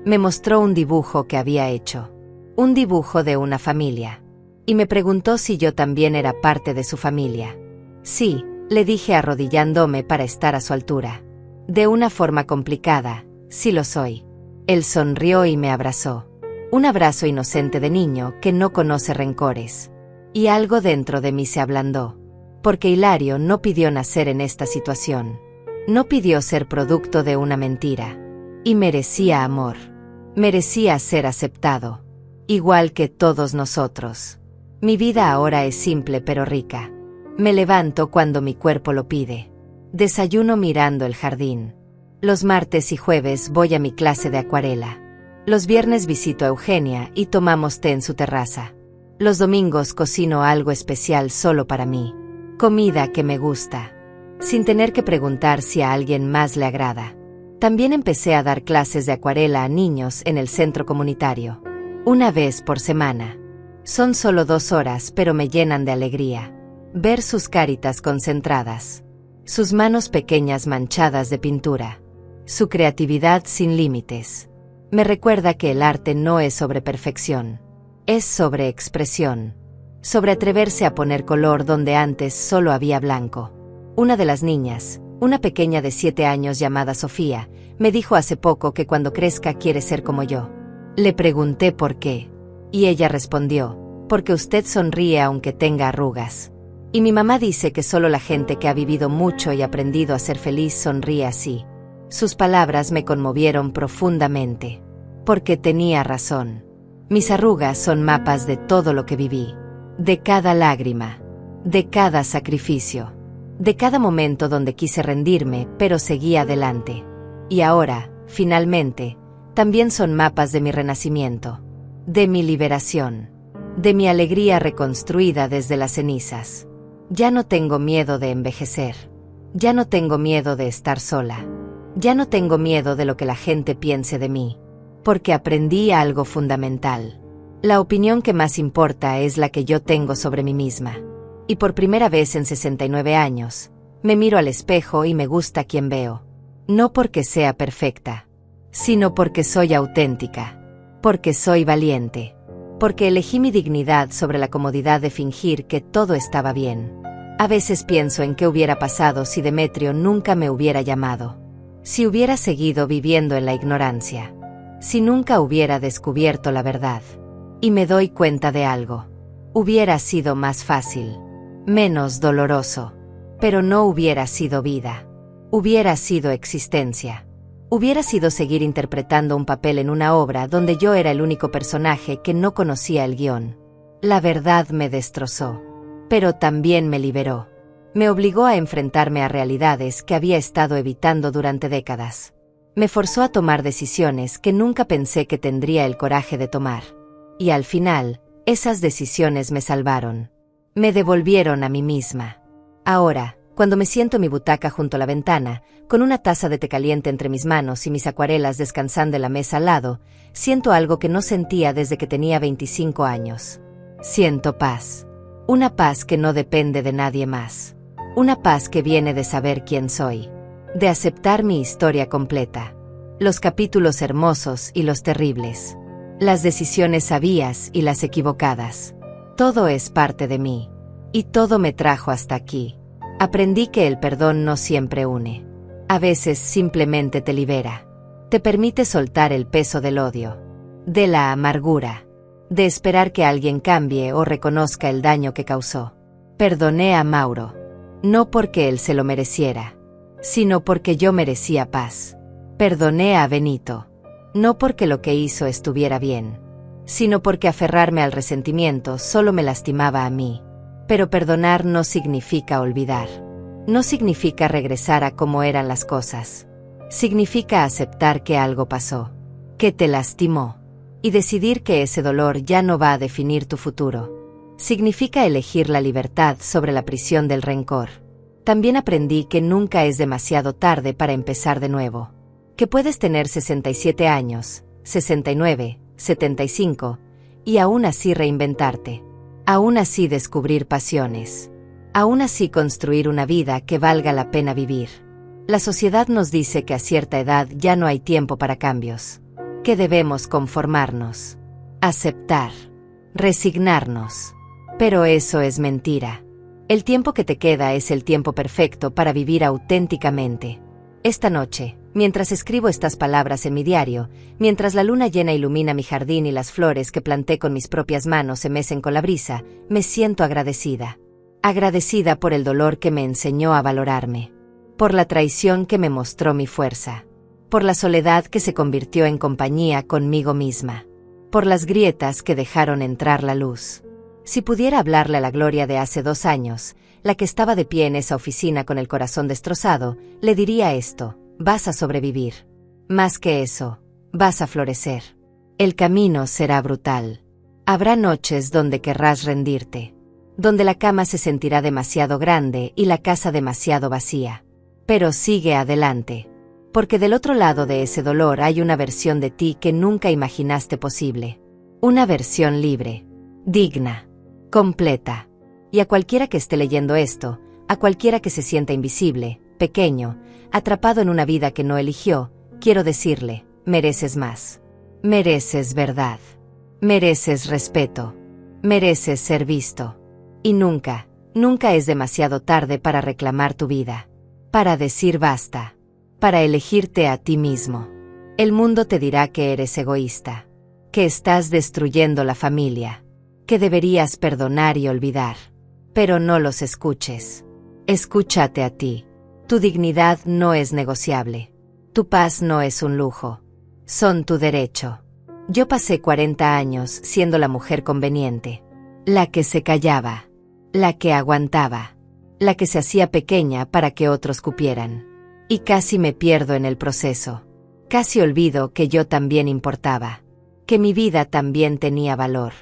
Me mostró un dibujo que había hecho. Un dibujo de una familia. Y me preguntó si yo también era parte de su familia. Sí, le dije arrodillándome para estar a su altura. De una forma complicada, sí lo soy. Él sonrió y me abrazó. Un abrazo inocente de niño que no conoce rencores. Y algo dentro de mí se ablandó. Porque Hilario no pidió nacer en esta situación. No pidió ser producto de una mentira. Y merecía amor. Merecía ser aceptado. Igual que todos nosotros. Mi vida ahora es simple pero rica. Me levanto cuando mi cuerpo lo pide. Desayuno mirando el jardín. Los martes y jueves voy a mi clase de acuarela. Los viernes visito a Eugenia y tomamos té en su terraza. Los domingos cocino algo especial solo para mí. Comida que me gusta, sin tener que preguntar si a alguien más le agrada. También empecé a dar clases de acuarela a niños en el centro comunitario. Una vez por semana. Son solo 2 horas, pero me llenan de alegría. Ver sus caritas concentradas. Sus manos pequeñas manchadas de pintura. Su creatividad sin límites. Me recuerda que el arte no es sobre perfección. Es sobre expresión. Sobre atreverse a poner color donde antes solo había blanco. Una de las niñas, una pequeña de 7 años llamada Sofía, me dijo hace poco que cuando crezca quiere ser como yo. Le pregunté por qué. Y ella respondió, porque usted sonríe aunque tenga arrugas. Y mi mamá dice que solo la gente que ha vivido mucho y aprendido a ser feliz sonríe así. Sus palabras me conmovieron profundamente. Porque tenía razón. Mis arrugas son mapas de todo lo que viví. De cada lágrima. De cada sacrificio. De cada momento donde quise rendirme, pero seguí adelante. Y ahora, finalmente, también son mapas de mi renacimiento. De mi liberación. De mi alegría reconstruida desde las cenizas. Ya no tengo miedo de envejecer. Ya no tengo miedo de estar sola. Ya no tengo miedo de lo que la gente piense de mí. Porque aprendí algo fundamental. La opinión que más importa es la que yo tengo sobre mí misma. Y por primera vez en 69 años, me miro al espejo y me gusta quien veo. No porque sea perfecta, sino porque soy auténtica. Porque soy valiente. Porque elegí mi dignidad sobre la comodidad de fingir que todo estaba bien. A veces pienso en qué hubiera pasado si Demetrio nunca me hubiera llamado. Si hubiera seguido viviendo en la ignorancia. Si nunca hubiera descubierto la verdad. Y me doy cuenta de algo. Hubiera sido más fácil. Menos doloroso. Pero no hubiera sido vida. Hubiera sido existencia. Hubiera sido seguir interpretando un papel en una obra donde yo era el único personaje que no conocía el guión. La verdad me destrozó. Pero también me liberó. Me obligó a enfrentarme a realidades que había estado evitando durante décadas. Me forzó a tomar decisiones que nunca pensé que tendría el coraje de tomar. Y al final, esas decisiones me salvaron. Me devolvieron a mí misma. Ahora, cuando me siento en mi butaca junto a la ventana, con una taza de té caliente entre mis manos y mis acuarelas descansando en la mesa al lado, siento algo que no sentía desde que tenía 25 años. Siento paz. Una paz que no depende de nadie más. Una paz que viene de saber quién soy. De aceptar mi historia completa. Los capítulos hermosos y los terribles. Las decisiones sabias y las equivocadas. Todo es parte de mí. Y todo me trajo hasta aquí. Aprendí que el perdón no siempre une. A veces simplemente te libera. Te permite soltar el peso del odio. De la amargura. De esperar que alguien cambie o reconozca el daño que causó. Perdoné a Mauro. No porque él se lo mereciera. Sino porque yo merecía paz. Perdoné a Benito. No porque lo que hizo estuviera bien. Sino porque aferrarme al resentimiento solo me lastimaba a mí. Pero perdonar no significa olvidar. No significa regresar a cómo eran las cosas. Significa aceptar que algo pasó. Que te lastimó. Y decidir que ese dolor ya no va a definir tu futuro. Significa elegir la libertad sobre la prisión del rencor. También aprendí que nunca es demasiado tarde para empezar de nuevo. Que puedes tener 67 años, 69, 75, y aún así reinventarte. Aún así descubrir pasiones. Aún así construir una vida que valga la pena vivir. La sociedad nos dice que a cierta edad ya no hay tiempo para cambios. Que debemos conformarnos. Aceptar. Resignarnos. Pero eso es mentira. El tiempo que te queda es el tiempo perfecto para vivir auténticamente. Esta noche, mientras escribo estas palabras en mi diario, mientras la luna llena ilumina mi jardín y las flores que planté con mis propias manos se mecen con la brisa, me siento agradecida. Agradecida por el dolor que me enseñó a valorarme. Por la traición que me mostró mi fuerza. Por la soledad que se convirtió en compañía conmigo misma. Por las grietas que dejaron entrar la luz. Si pudiera hablarle a la Gloria de hace 2 años, la que estaba de pie en esa oficina con el corazón destrozado, le diría esto: vas a sobrevivir. Más que eso, vas a florecer. El camino será brutal. Habrá noches donde querrás rendirte, donde la cama se sentirá demasiado grande y la casa demasiado vacía. Pero sigue adelante, porque del otro lado de ese dolor hay una versión de ti que nunca imaginaste posible. Una versión libre, digna, completa. Y a cualquiera que esté leyendo esto, a cualquiera que se sienta invisible, pequeño, atrapado en una vida que no eligió, quiero decirle, mereces más. Mereces verdad. Mereces respeto. Mereces ser visto. Y nunca, nunca es demasiado tarde para reclamar tu vida. Para decir basta. Para elegirte a ti mismo. El mundo te dirá que eres egoísta. Que estás destruyendo la familia. Que deberías perdonar y olvidar. Pero no los escuches. Escúchate a ti. Tu dignidad no es negociable. Tu paz no es un lujo. Son tu derecho. Yo pasé 40 años siendo la mujer conveniente. La que se callaba. La que aguantaba. La que se hacía pequeña para que otros cupieran. Y casi me pierdo en el proceso. Casi olvido que yo también importaba. Que mi vida también tenía valor.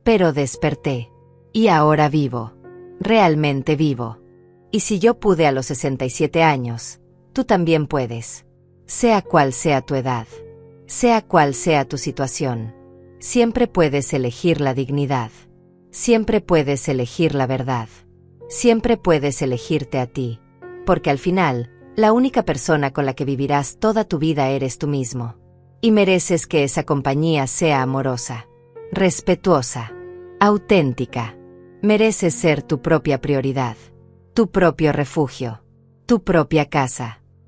Pero desperté. Y ahora vivo. Realmente vivo. Y si yo pude a los 67 años, tú también puedes. Sea cual sea tu edad. Sea cual sea tu situación. Siempre puedes elegir la dignidad. Siempre puedes elegir la verdad. Siempre puedes elegirte a ti. Porque al final, la única persona con la que vivirás toda tu vida eres tú mismo. Y mereces que esa compañía sea amorosa, respetuosa, auténtica. Mereces ser tu propia prioridad, tu propio refugio, tu propia casa.